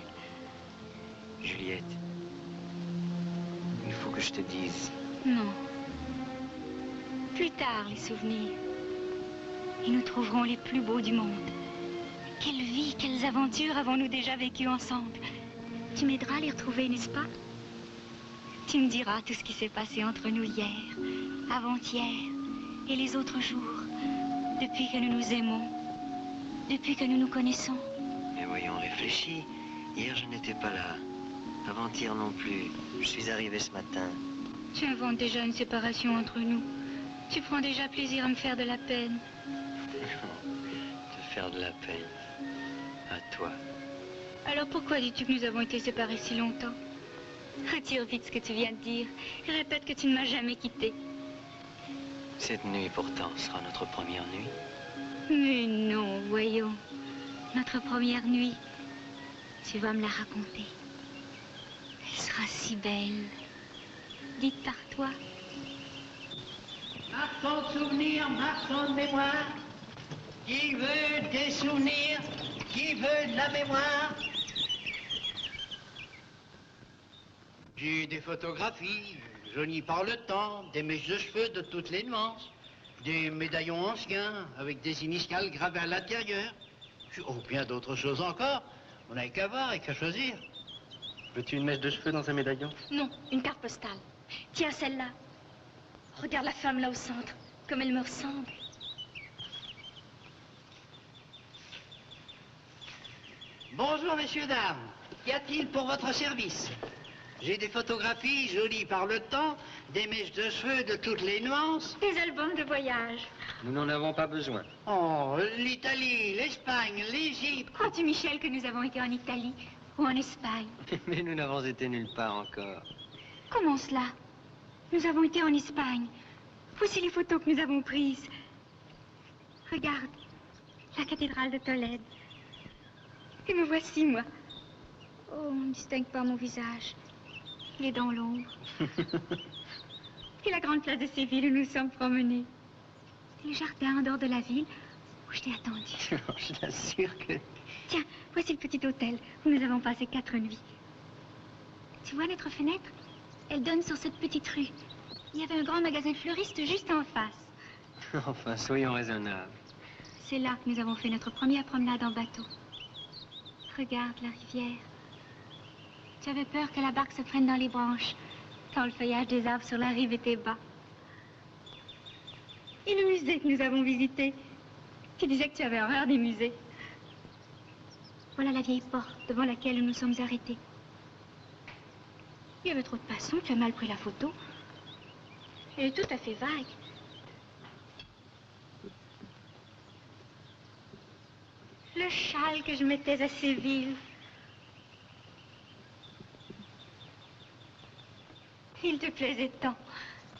Juliette, il faut que je te dise. Non. Plus tard, les souvenirs. Et nous trouverons les plus beaux du monde. Quelle vie, quelles aventures avons-nous déjà vécues ensemble? Tu m'aideras à les retrouver, n'est-ce pas? Tu me diras tout ce qui s'est passé entre nous hier, avant-hier et les autres jours, depuis que nous nous aimons, depuis que nous nous connaissons. Mais voyons, réfléchis. Hier, je n'étais pas là. Avant-hier non plus. Je suis arrivé ce matin. Tu inventes déjà une séparation entre nous. Tu prends déjà plaisir à me faire de la peine. Te faire de la peine. À toi. Alors pourquoi dis-tu que nous avons été séparés si longtemps? Retire vite ce que tu viens de dire et répète que tu ne m'as jamais quitté. Cette nuit, pourtant, sera notre première nuit. Mais non, voyons. Notre première nuit, tu vas me la raconter. Elle sera si belle. Dite par toi. Marchand de souvenirs, marchand de mémoire. Qui veut des souvenirs? Qui veut de la mémoire? J'ai des photographies, jaunies par le temps, des mèches de cheveux de toutes les nuances, des médaillons anciens avec des initiales gravées à l'intérieur. Oh, bien d'autres choses encore. On n'a qu'à voir et qu'à choisir. Veux-tu une mèche de cheveux dans un médaillon? Non, une carte postale. Tiens, celle-là. Regarde la femme là au centre, comme elle me ressemble. Bonjour, messieurs, dames. Qu'y a-t-il pour votre service? J'ai des photographies jolies par le temps, des mèches de cheveux de toutes les nuances. Des albums de voyage. Nous n'en avons pas besoin. Oh, l'Italie, l'Espagne, l'Égypte. Crois-tu, Michel, que nous avons été en Italie ou en Espagne? Mais nous n'avons été nulle part encore. Comment cela? Nous avons été en Espagne. Voici les photos que nous avons prises. Regarde, la cathédrale de Tolède. Et me voici, moi. Oh, on ne distingue pas mon visage. Il est dans l'ombre. Et la grande place de Séville où nous sommes promenés. Et le jardin en dehors de la ville où je t'ai attendu. Je t'assure que... Tiens, voici le petit hôtel où nous avons passé 4 nuits. Tu vois notre fenêtre? Elle donne sur cette petite rue. Il y avait un grand magasin de fleuristes juste en face. Enfin, soyons raisonnables. C'est là que nous avons fait notre première promenade en bateau. Regarde la rivière. Tu avais peur que la barque se prenne dans les branches, quand le feuillage des arbres sur la rive était bas. Et le musée que nous avons visité. Tu disais que tu avais horreur des musées. Voilà la vieille porte devant laquelle nous nous sommes arrêtés. Il y avait trop de passants, tu as mal pris la photo. Elle est tout à fait vague. Le châle que je mettais à Séville. Il te plaisait tant.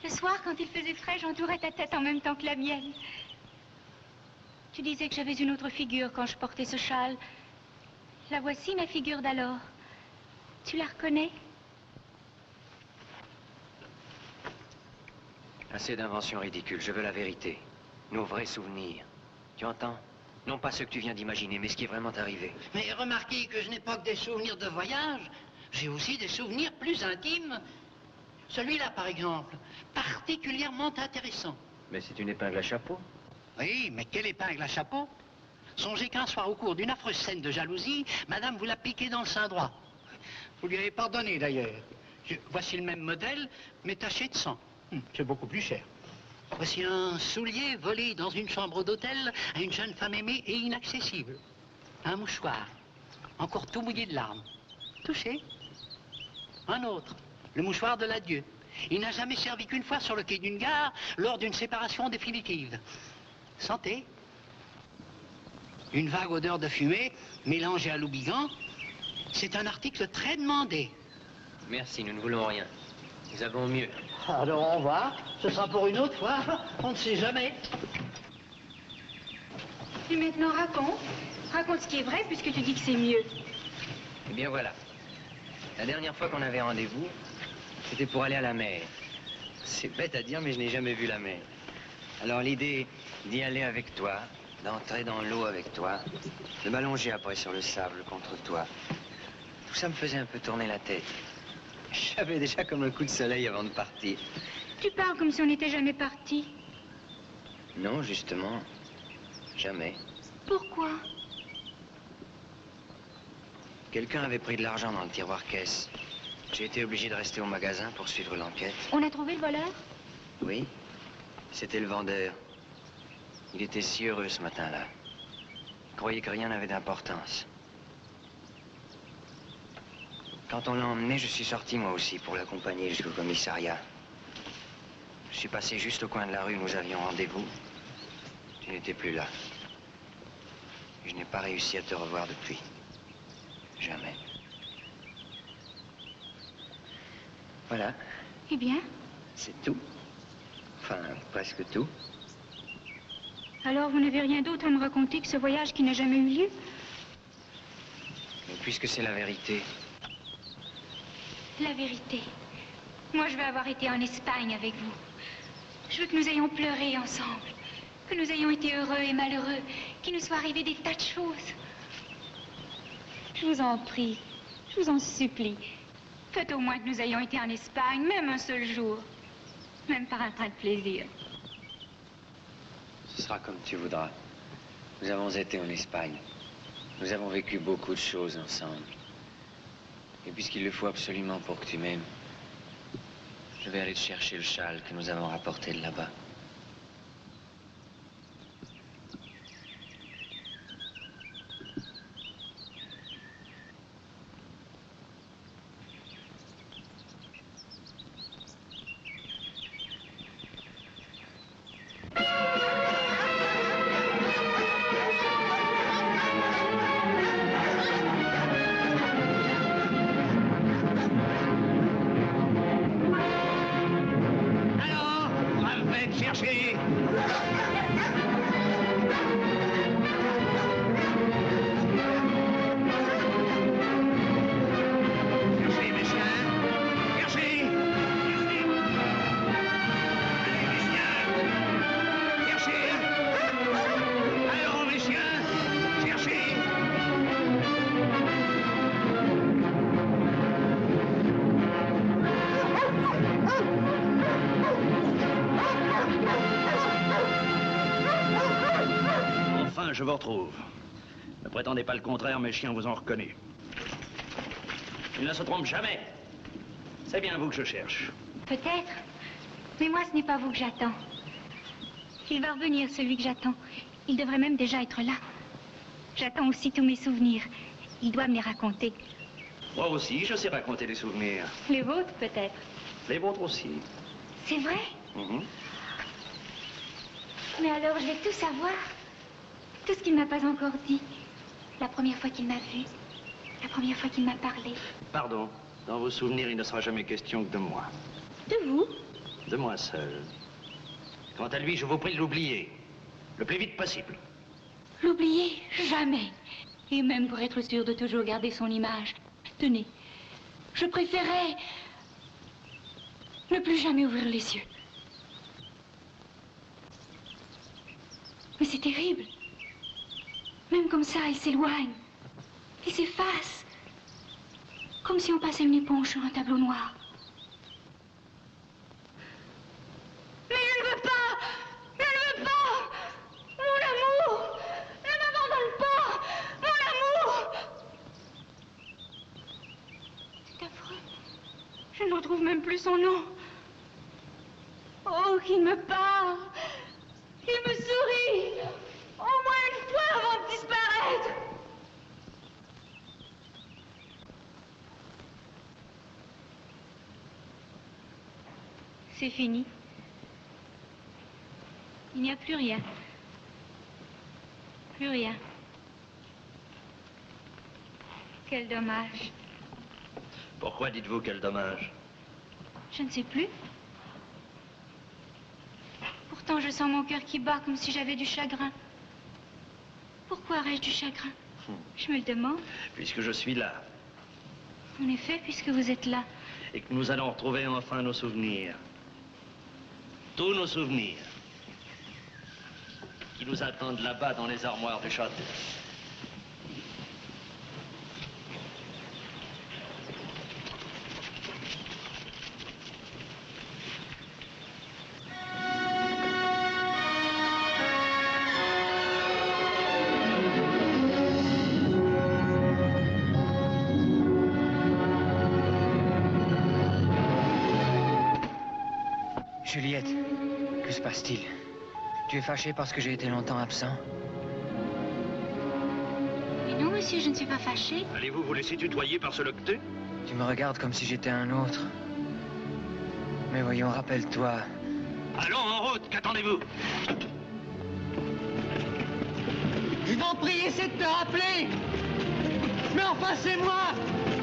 Le soir, quand il faisait frais, j'entourais ta tête en même temps que la mienne. Tu disais que j'avais une autre figure quand je portais ce châle. La voici, ma figure d'alors. Tu la reconnais? Assez d'inventions ridicules, je veux la vérité. Nos vrais souvenirs. Tu entends? Non pas ce que tu viens d'imaginer, mais ce qui est vraiment arrivé. Mais remarquez que je n'ai pas que des souvenirs de voyage. J'ai aussi des souvenirs plus intimes. Celui-là, par exemple, particulièrement intéressant. Mais c'est une épingle à chapeau. Oui, mais quelle épingle à chapeau? Songez qu'un soir, au cours d'une affreuse scène de jalousie, madame vous l'a piqué dans le sein droit. Vous lui avez pardonné, d'ailleurs. Voici le même modèle, mais taché de sang. C'est beaucoup plus cher. Voici un soulier volé dans une chambre d'hôtel à une jeune femme aimée et inaccessible. Un mouchoir, encore tout mouillé de larmes. Touché. Un autre, le mouchoir de l'adieu. Il n'a jamais servi qu'une fois sur le quai d'une gare lors d'une séparation définitive. Santé. Une vague odeur de fumée mélangée à l'oubligan. C'est un article très demandé. Merci, nous ne voulons rien. Nous avons mieux. Alors on va. Ce sera pour une autre fois. On ne sait jamais. Et maintenant, raconte. Raconte ce qui est vrai, puisque tu dis que c'est mieux. Eh bien voilà. La dernière fois qu'on avait rendez-vous, c'était pour aller à la mer. C'est bête à dire, mais je n'ai jamais vu la mer. Alors l'idée d'y aller avec toi, d'entrer dans l'eau avec toi, de m'allonger après sur le sable contre toi, tout ça me faisait un peu tourner la tête. J'avais déjà comme un coup de soleil avant de partir. Tu parles comme si on n'était jamais parti. Non, justement, jamais. Pourquoi? Quelqu'un avait pris de l'argent dans le tiroir caisse. J'ai été obligé de rester au magasin pour suivre l'enquête. On a trouvé le voleur? Oui, c'était le vendeur. Il était si heureux ce matin-là. Il croyait que rien n'avait d'importance. Quand on l'a emmené, je suis sorti moi aussi pour l'accompagner jusqu'au commissariat. Je suis passé juste au coin de la rue où nous avions rendez-vous. Tu n'étais plus là. Je n'ai pas réussi à te revoir depuis. Jamais. Voilà. Eh bien? C'est tout. Enfin, presque tout. Alors, vous n'avez rien d'autre à me raconter que ce voyage qui n'a jamais eu lieu? Mais puisque c'est la vérité. La vérité. Moi, je veux avoir été en Espagne avec vous. Je veux que nous ayons pleuré ensemble. Que nous ayons été heureux et malheureux. Qu'il nous soit arrivé des tas de choses. Je vous en prie. Je vous en supplie. Faites au moins que nous ayons été en Espagne, même un seul jour. Même par un train de plaisir. Ce sera comme tu voudras. Nous avons été en Espagne. Nous avons vécu beaucoup de choses ensemble. Et puisqu'il le faut absolument pour que tu m'aimes, je vais aller te chercher le châle que nous avons rapporté de là-bas. je vous retrouve. Ne prétendez pas le contraire, mes chiens vous ont reconnu. Ils ne se trompent jamais. C'est bien vous que je cherche. Peut-être. Mais moi, ce n'est pas vous que j'attends. Il va revenir, celui que j'attends. Il devrait même déjà être là. J'attends aussi tous mes souvenirs. Il doit me les raconter. Moi aussi, je sais raconter des souvenirs. Les vôtres, peut-être. Les vôtres aussi. C'est vrai? Mhm. Mais alors, je vais tout savoir. Tout ce qu'il ne m'a pas encore dit. La première fois qu'il m'a vu. La première fois qu'il m'a parlé. Pardon. Dans vos souvenirs, il ne sera jamais question que de moi. De vous? De moi seul. Quant à lui, je vous prie de l'oublier. Le plus vite possible. L'oublier? Jamais. Et même pour être sûr de toujours garder son image. Tenez, je préférais ne plus jamais ouvrir les yeux. Mais c'est terrible. Même comme ça, il s'éloigne. Il s'efface. Comme si on passait une éponge sur un tableau noir. Mais je ne veux pas! Je ne veux pas! Mon amour! Ne m'abandonne pas! Mon amour! C'est affreux. Je ne retrouve même plus son nom. Oh, qu'il me parle! Qu'il me sourit! Au moins une fois avant de disparaître! C'est fini. Il n'y a plus rien. Plus rien. Quel dommage. Pourquoi dites-vous quel dommage? Je ne sais plus. Pourtant, je sens mon cœur qui bat comme si j'avais du chagrin. Pourquoi aurais-je du chagrin? Je me le demande. Puisque je suis là. En effet, puisque vous êtes là. Et que nous allons retrouver enfin nos souvenirs. Tous nos souvenirs. Qui nous attendent là-bas dans les armoires du château. Juliette, que se passe-t-il? Tu es fâchée parce que j'ai été longtemps absent? Mais non, monsieur, je ne suis pas fâchée. Allez-vous vous laisser tutoyer par ce loqueteux? Tu me regardes comme si j'étais un autre. Mais voyons, rappelle-toi. Allons, en route, qu'attendez-vous? Je t'en prie, essaie de te rappeler. Mais enfin, c'est moi.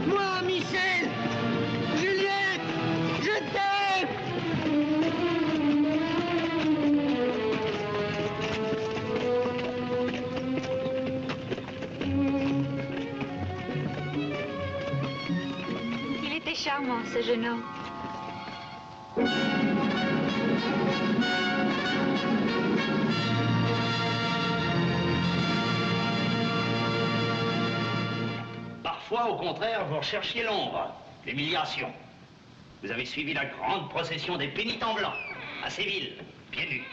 Moi, Michel. Juliette, je t'aime. Il était charmant, ce jeune homme. Parfois, au contraire, vous recherchiez l'ombre, l'humiliation. Vous avez suivi la grande procession des pénitents blancs, à Séville, pieds nus,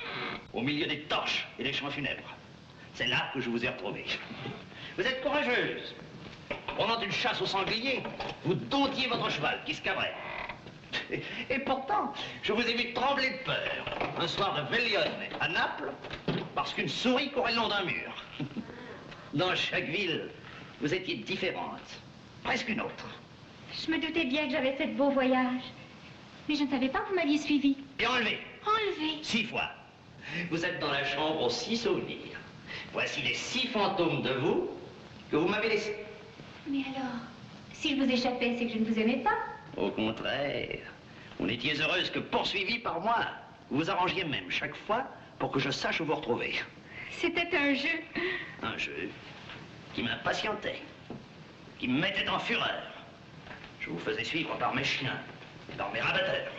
au milieu des torches et des chants funèbres. C'est là que je vous ai retrouvé. Vous êtes courageuse. Pendant une chasse au sanglier, vous domptiez votre cheval qui se cabrait. Et pourtant, je vous ai vu trembler de peur un soir de Vélione à Naples, parce qu'une souris courait le long d'un mur. Dans chaque ville, vous étiez différente, presque une autre. Je me doutais bien que j'avais fait de beaux voyages. Mais je ne savais pas que vous m'aviez suivi. Et enlevé. Enlevé. 6 fois. Vous êtes dans la chambre aux 6 souvenirs. Voici les 6 fantômes de vous que vous m'avez laissés. Mais alors, s'il vous échappait, c'est que je ne vous aimais pas. Au contraire, vous n'étiez heureuse que poursuivie par moi. Vous vous arrangiez même chaque fois pour que je sache où vous retrouver. C'était un jeu. Un jeu qui m'impatientait, qui me mettait en fureur. Je vous faisais suivre par mes chiens, par mes rabatteurs.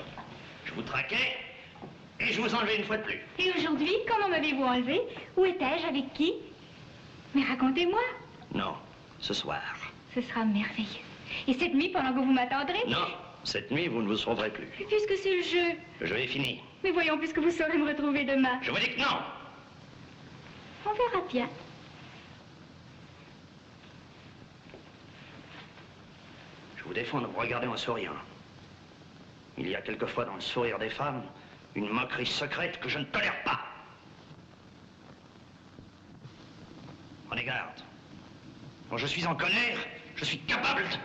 Je vous traquais et je vous enlevais une fois de plus. Et aujourd'hui, comment m'avez-vous enlevé? Où étais-je? Avec qui? Mais racontez-moi. Non, ce soir. Ce sera merveilleux. Et cette nuit, pendant que vous m'attendrez? Non, cette nuit, vous ne vous sauverez plus. Et puisque c'est le jeu. Le jeu est fini. Mais voyons, puisque vous saurez me retrouver demain. Je vous dis que non. On verra bien. défends de me regarder en souriant. Il y a quelquefois dans le sourire des femmes une moquerie secrète que je ne tolère pas. Prenez garde. Quand je suis en colère, je suis capable de...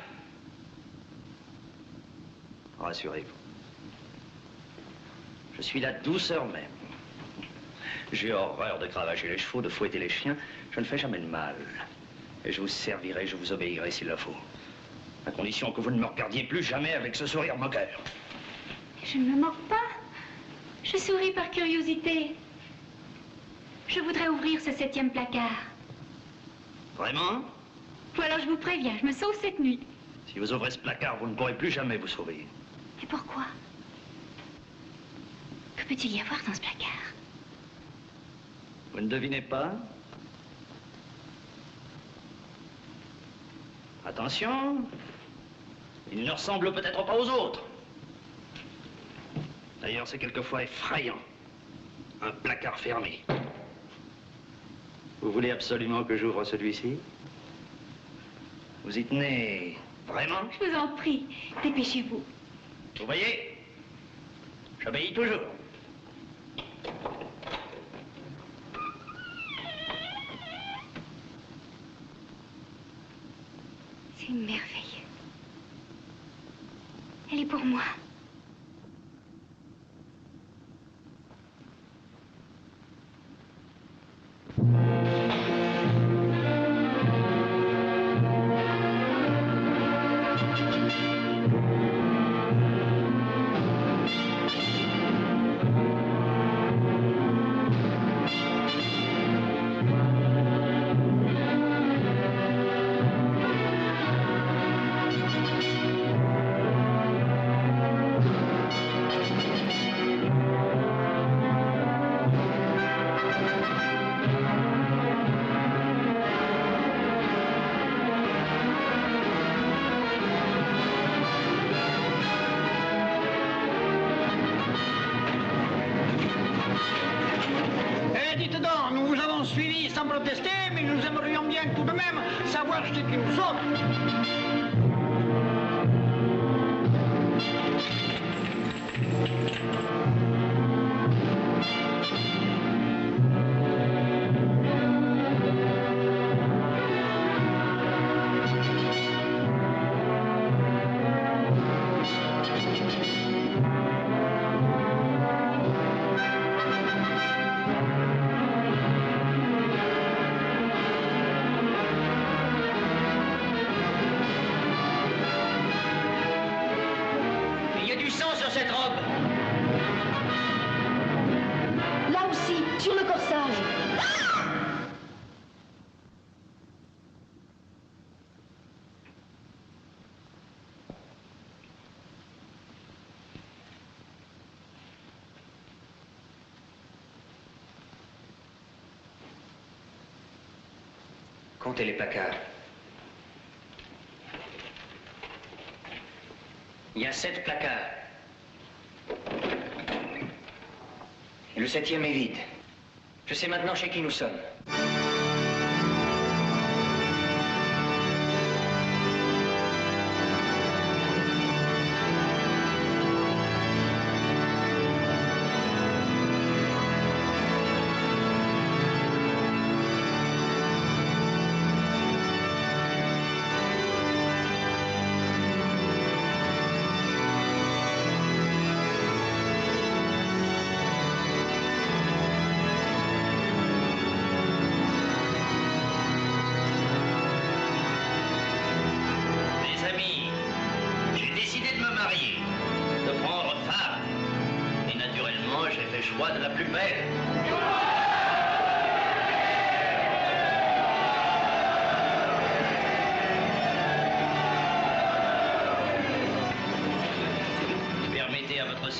Rassurez-vous. Je suis la douceur même. J'ai horreur de cravacher les chevaux, de fouetter les chiens. Je ne fais jamais de mal. Et je vous servirai, je vous obéirai s'il le faut. À condition que vous ne me regardiez plus jamais avec ce sourire moqueur. Je ne me moque pas. Je souris par curiosité. Je voudrais ouvrir ce 7e placard. Vraiment? Ou alors je vous préviens, je me sauve cette nuit. Si vous ouvrez ce placard, vous ne pourrez plus jamais vous sauver. Et pourquoi? Que peut-il y avoir dans ce placard? Vous ne devinez pas? Attention, il ne ressemble peut-être pas aux autres. D'ailleurs, c'est quelquefois effrayant. Un placard fermé. Vous voulez absolument que j'ouvre celui-ci? Vous y tenez vraiment? Je vous en prie, dépêchez-vous. Vous voyez? J'obéis toujours. C'est merveilleux. Elle est pour moi. Comptez les placards. Il y a 7 placards. Et le 7e est vide. Je sais maintenant chez qui nous sommes.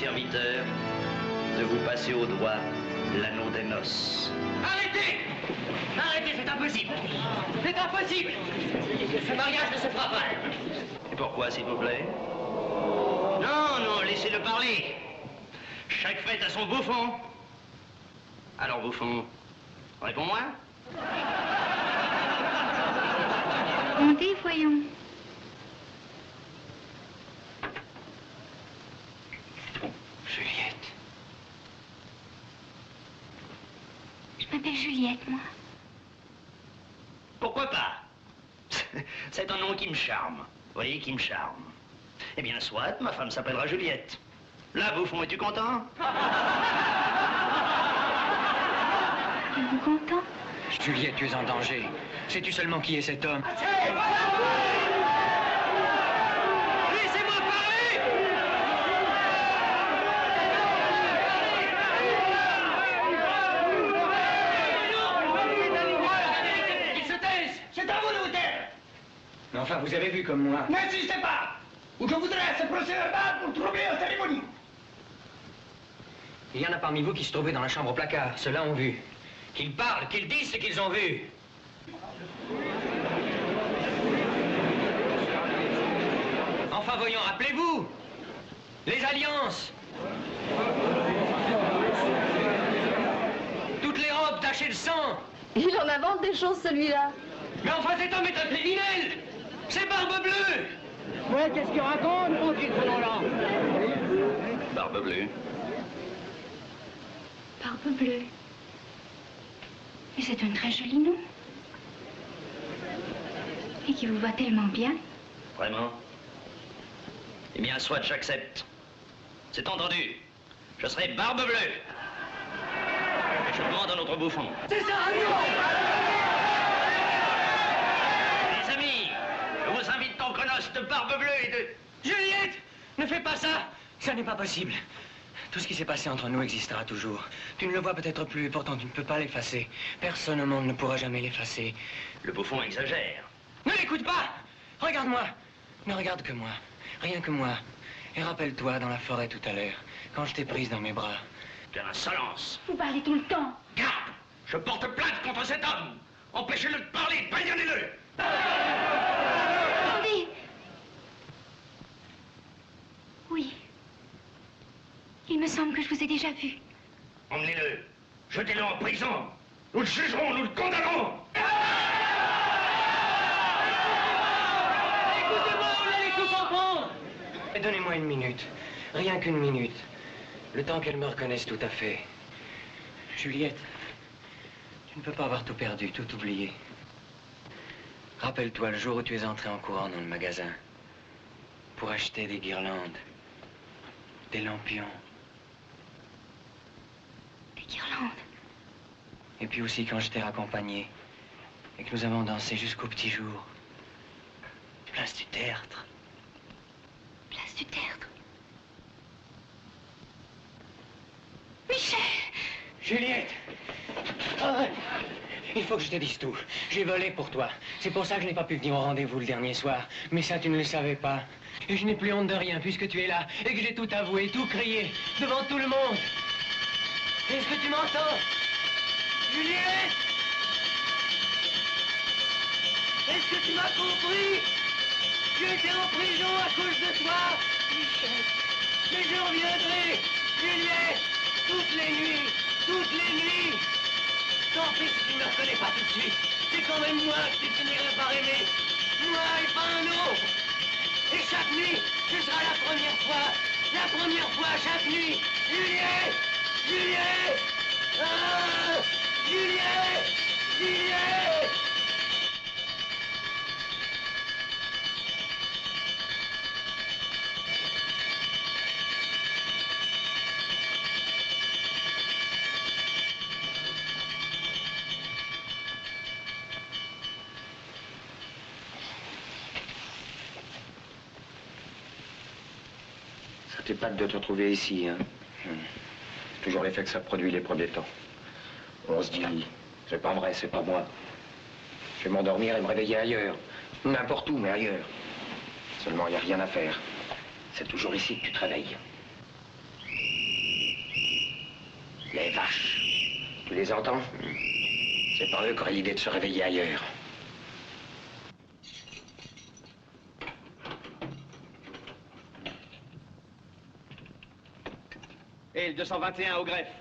serviteur de vous passer au doigt l'anneau des noces. Arrêtez! Arrêtez, c'est impossible! C'est impossible! Ce mariage ne se fera pas! Et pourquoi, s'il vous plaît? Non, non, laissez-le parler. Chaque fête a son bouffon. Alors, bouffon, réponds-moi. Montez, voyons. m'appelle Juliette, moi. Pourquoi pas? C'est un nom qui me charme. Vous voyez, qui me charme. Eh bien, soit, ma femme s'appellera Juliette. Là, Bouffon, es-tu content? Êtes-vous content? Juliette, tu es en danger. Sais-tu seulement qui est cet homme? Laissez-moi parler! Ils se taisent! C'est à vous de vous taire! Mais enfin, vous avez vu comme moi. N'insistez pas! Ou je voudrais ce procès-verbal pour troubler la cérémonie! Il y en a parmi vous qui se trouvaient dans la chambre au placard. Ceux-là ont vu. Qu'ils parlent, qu'ils disent ce qu'ils ont vu. Enfin, voyons, rappelez-vous. Les alliances. Toutes les robes tachées de sang. Il en invente des choses, celui-là. Mais enfin, cet homme est un criminel. C'est Barbe Bleue. Ouais, qu'est-ce qu'il raconte, mon petit là? Barbe Bleue. Barbe Bleue. Mais c'est un très joli nom. Et qui vous va tellement bien. Vraiment? Eh bien, soit, j'accepte. C'est entendu. Je serai Barbe Bleue. Et je demande à notre Bouffon. C'est ça, Les amis, je vous invite en colosse de Barbe Bleue et de... Juliette, ne fais pas ça. Ça n'est pas possible. Tout ce qui s'est passé entre nous existera toujours. Tu ne le vois peut-être plus, pourtant tu ne peux pas l'effacer. Personne au monde ne pourra jamais l'effacer. Le Bouffon exagère. Ne l'écoute pas. Regarde-moi. Ne regarde que moi. Rien que moi. Et rappelle-toi dans la forêt tout à l'heure, quand je t'ai prise dans mes bras. Quelle insolence! Vous parlez tout le temps. Garde! Je porte plainte contre cet homme! Empêchez-le de parler! Baïonnez-le! Attendez. Oui. Il me semble que je vous ai déjà vu. Emmenez-le! Jetez-le en prison! Nous le jugerons, nous le condamnerons! Écoutez-moi, vous allez tout comprendre. Donnez-moi une minute. Rien qu'une minute. Le temps qu'elle me reconnaisse tout à fait. Juliette, tu ne peux pas avoir tout perdu, tout oublié. Rappelle-toi le jour où tu es entré en courant dans le magasin pour acheter des guirlandes, des lampions. Des guirlandes. Et puis aussi quand je t'ai raccompagné et que nous avons dansé jusqu'au petit jour. Place du Tertre. Place du Tertre. Michel! Juliette! Ah, il faut que je te dise tout. J'ai volé pour toi. C'est pour ça que je n'ai pas pu venir au rendez-vous le dernier soir. Mais ça, tu ne le savais pas. Et je n'ai plus honte de rien puisque tu es là et que j'ai tout avoué, tout crié, devant tout le monde. Est-ce que tu m'entends? Juliette! Est-ce que tu m'as compris? J'ai été en prison à cause de toi, Michel. Mais je reviendrai, Juliette, toutes les nuits, toutes les nuits. Tant pis si tu ne me reconnais pas tout de suite. C'est quand même moi que tu finirais par aimer. Moi et pas un autre. Et chaque nuit, ce sera la première fois, chaque nuit. Juliette! Juliette! Ah! Juliette! Juliette! Ça t'épate de te retrouver ici, hein? C'est toujours l'effet que ça produit les premiers temps. On se dit, c'est pas vrai, c'est pas moi. Je vais m'endormir et me réveiller ailleurs. N'importe où, mais ailleurs. Seulement, il n'y a rien à faire. C'est toujours ici que tu te réveilles. Les vaches. Tu les entends? C'est pas eux qui auraient l'idée de se réveiller ailleurs. Et le 221 au greffe.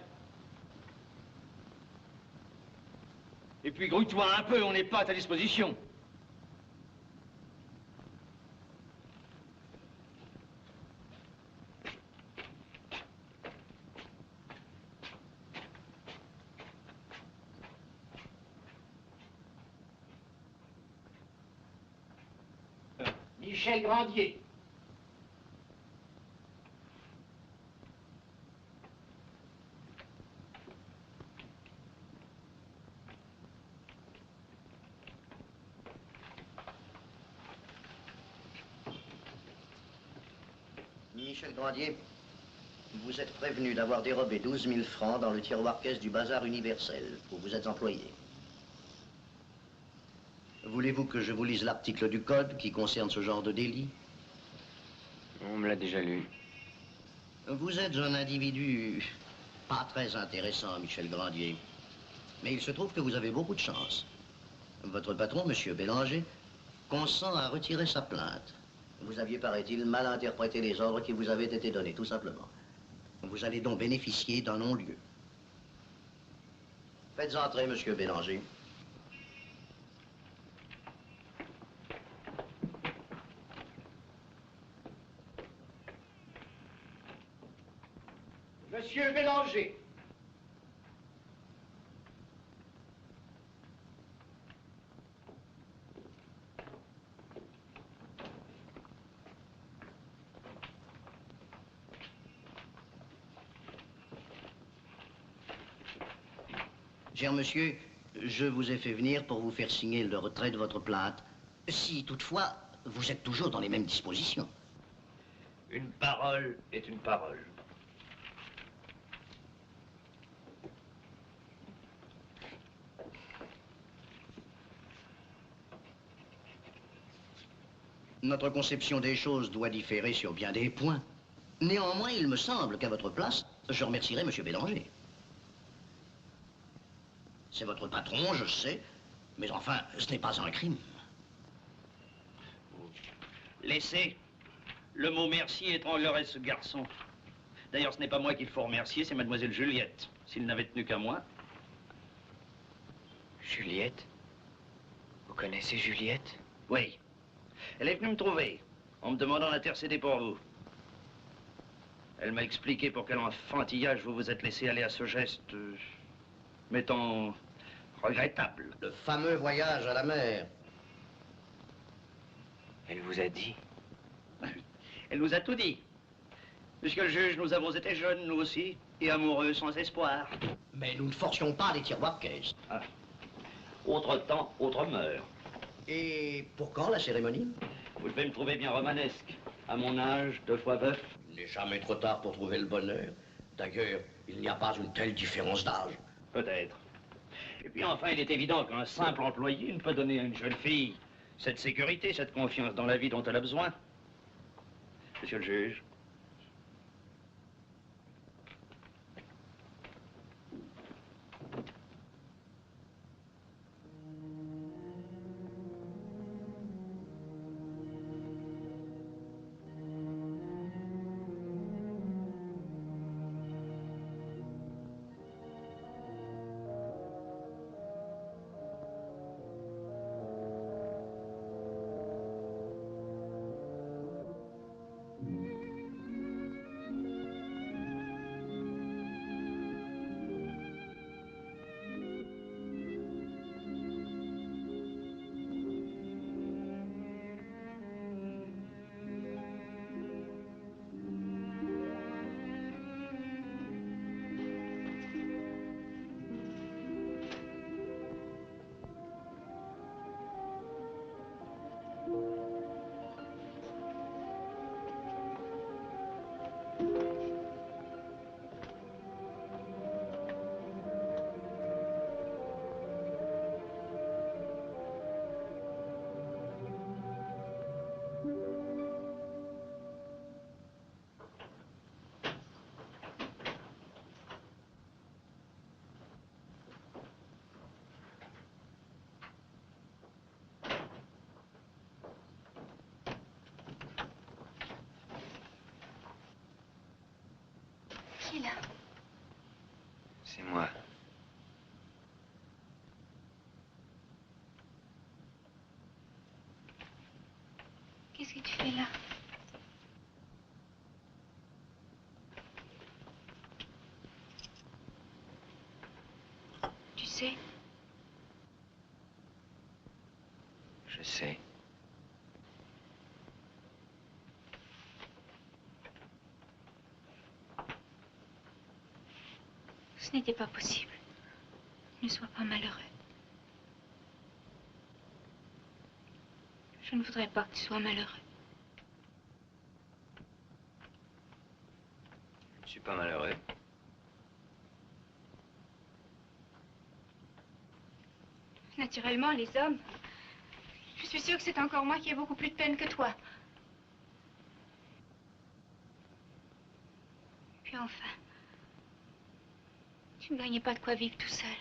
Et puis grouille-toi un peu, on n'est pas à ta disposition. Michel Grandier. Michel Grandier, vous êtes prévenu d'avoir dérobé 12 000 francs dans le tiroir caisse du bazar universel où vous êtes employé. Voulez-vous que je vous lise l'article du code qui concerne ce genre de délit? On me l'a déjà lu. Vous êtes un individu pas très intéressant, Michel Grandier. Mais il se trouve que vous avez beaucoup de chance. Votre patron, M. Bélanger, consent à retirer sa plainte. Vous aviez, paraît-il, mal interprété les ordres qui vous avaient été donnés, tout simplement. Vous allez donc bénéficier d'un non-lieu. Faites entrer, M. Bélanger. Monsieur Bélanger. Cher monsieur, je vous ai fait venir pour vous faire signer le retrait de votre plainte. Si, toutefois, vous êtes toujours dans les mêmes dispositions. Une parole est une parole. Notre conception des choses doit différer sur bien des points. Néanmoins, il me semble qu'à votre place, je remercierais M. Bélanger. C'est votre patron, je sais, mais enfin, ce n'est pas un crime. Laissez. Le mot merci étranglerait ce garçon. D'ailleurs, ce n'est pas moi qu'il faut remercier, c'est mademoiselle Juliette. S'il n'avait tenu qu'à moi. Juliette? Vous connaissez Juliette? Oui. Elle est venue me trouver, en me demandant d'intercéder pour vous. Elle m'a expliqué pour quel enfantillage vous vous êtes laissé aller à ce geste, mettons, regrettable. Le fameux voyage à la mer. Elle vous a dit? Elle nous a tout dit. Monsieur le juge, nous avons été jeunes, nous aussi, et amoureux sans espoir. Mais nous ne forcions pas les tiroirs caisse. Ah. Autre temps, autre mœurs. Et pour quand la cérémonie? Vous devez me trouver bien romanesque. À mon âge, 2 fois veuf. Il n'est jamais trop tard pour trouver le bonheur. D'ailleurs, il n'y a pas une telle différence d'âge. Peut-être. Et puis enfin, il est évident qu'un simple employé ne peut donner à une jeune fille cette sécurité, cette confiance dans la vie dont elle a besoin. Monsieur le juge. Qui est là? C'est moi. Qu'est-ce que tu fais là? Tu sais? Je sais. Ce n'était pas possible. Ne sois pas malheureux. Je ne voudrais pas que tu sois malheureux. Je ne suis pas malheureux. Naturellement, les hommes. Je suis sûre que c'est encore moi qui ai beaucoup plus de peine que toi. Puis enfin, tu ne gagnais pas de quoi vivre tout seul.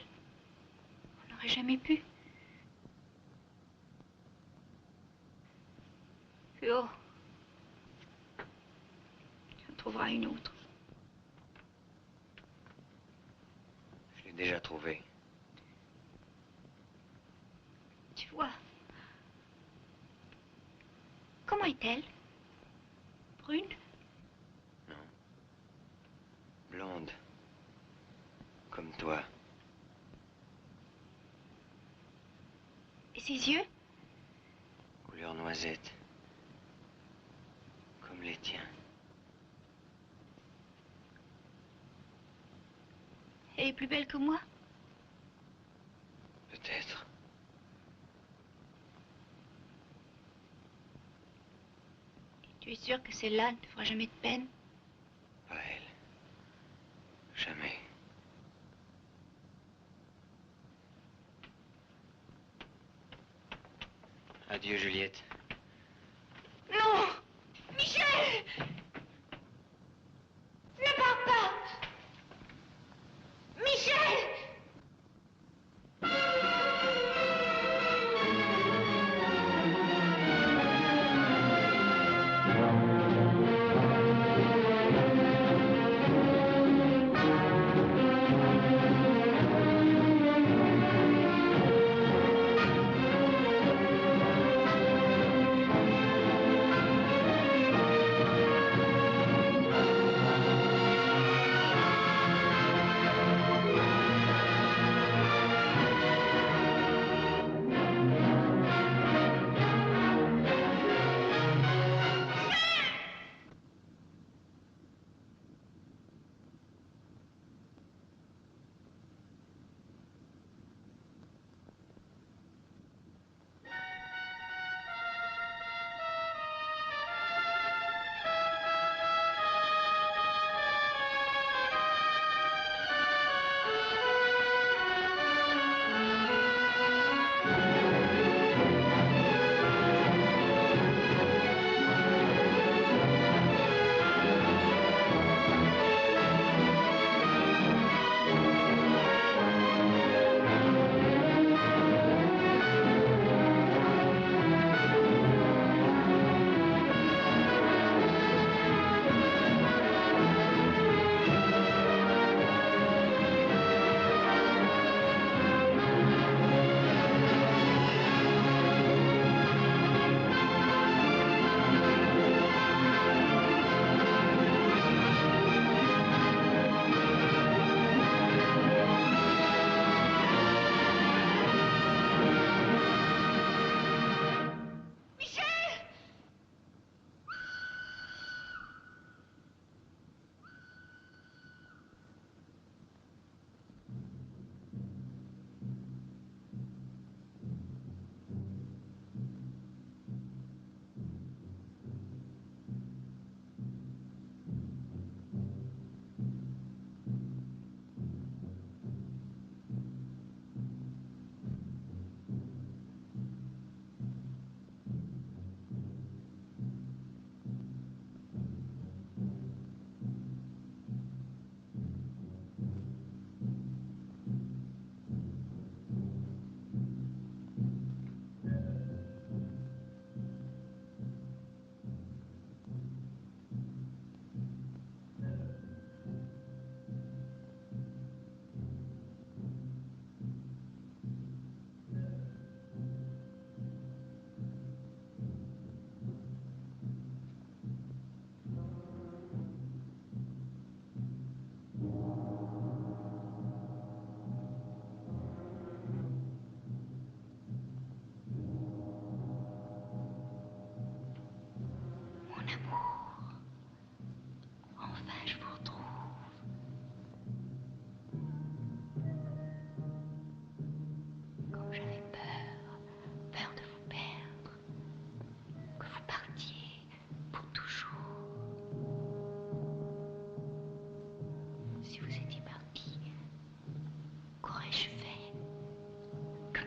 On n'aurait jamais pu. Puis oh, tu en trouveras une autre. Je l'ai déjà trouvé. Tu vois. Comment est-elle? Brune? Non. Blonde. Comme toi. Et ses yeux? Couleur noisette. Comme les tiens. Elle est plus belle que moi? Peut-être. Tu es sûr que celle-là ne te fera jamais de peine? Pas elle. Jamais. Adieu, Juliette. Non! Michel! Ne pars pas! Michel!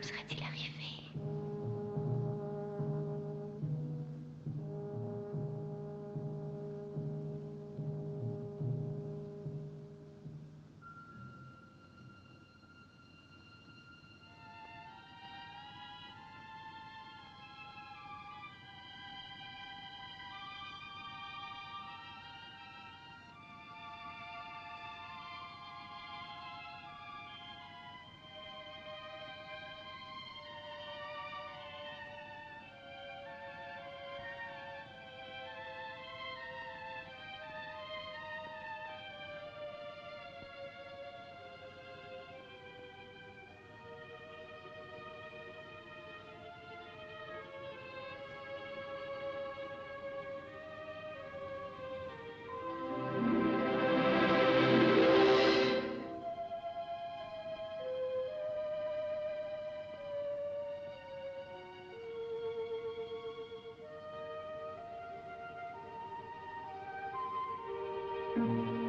serait-il arrivé? Thank you.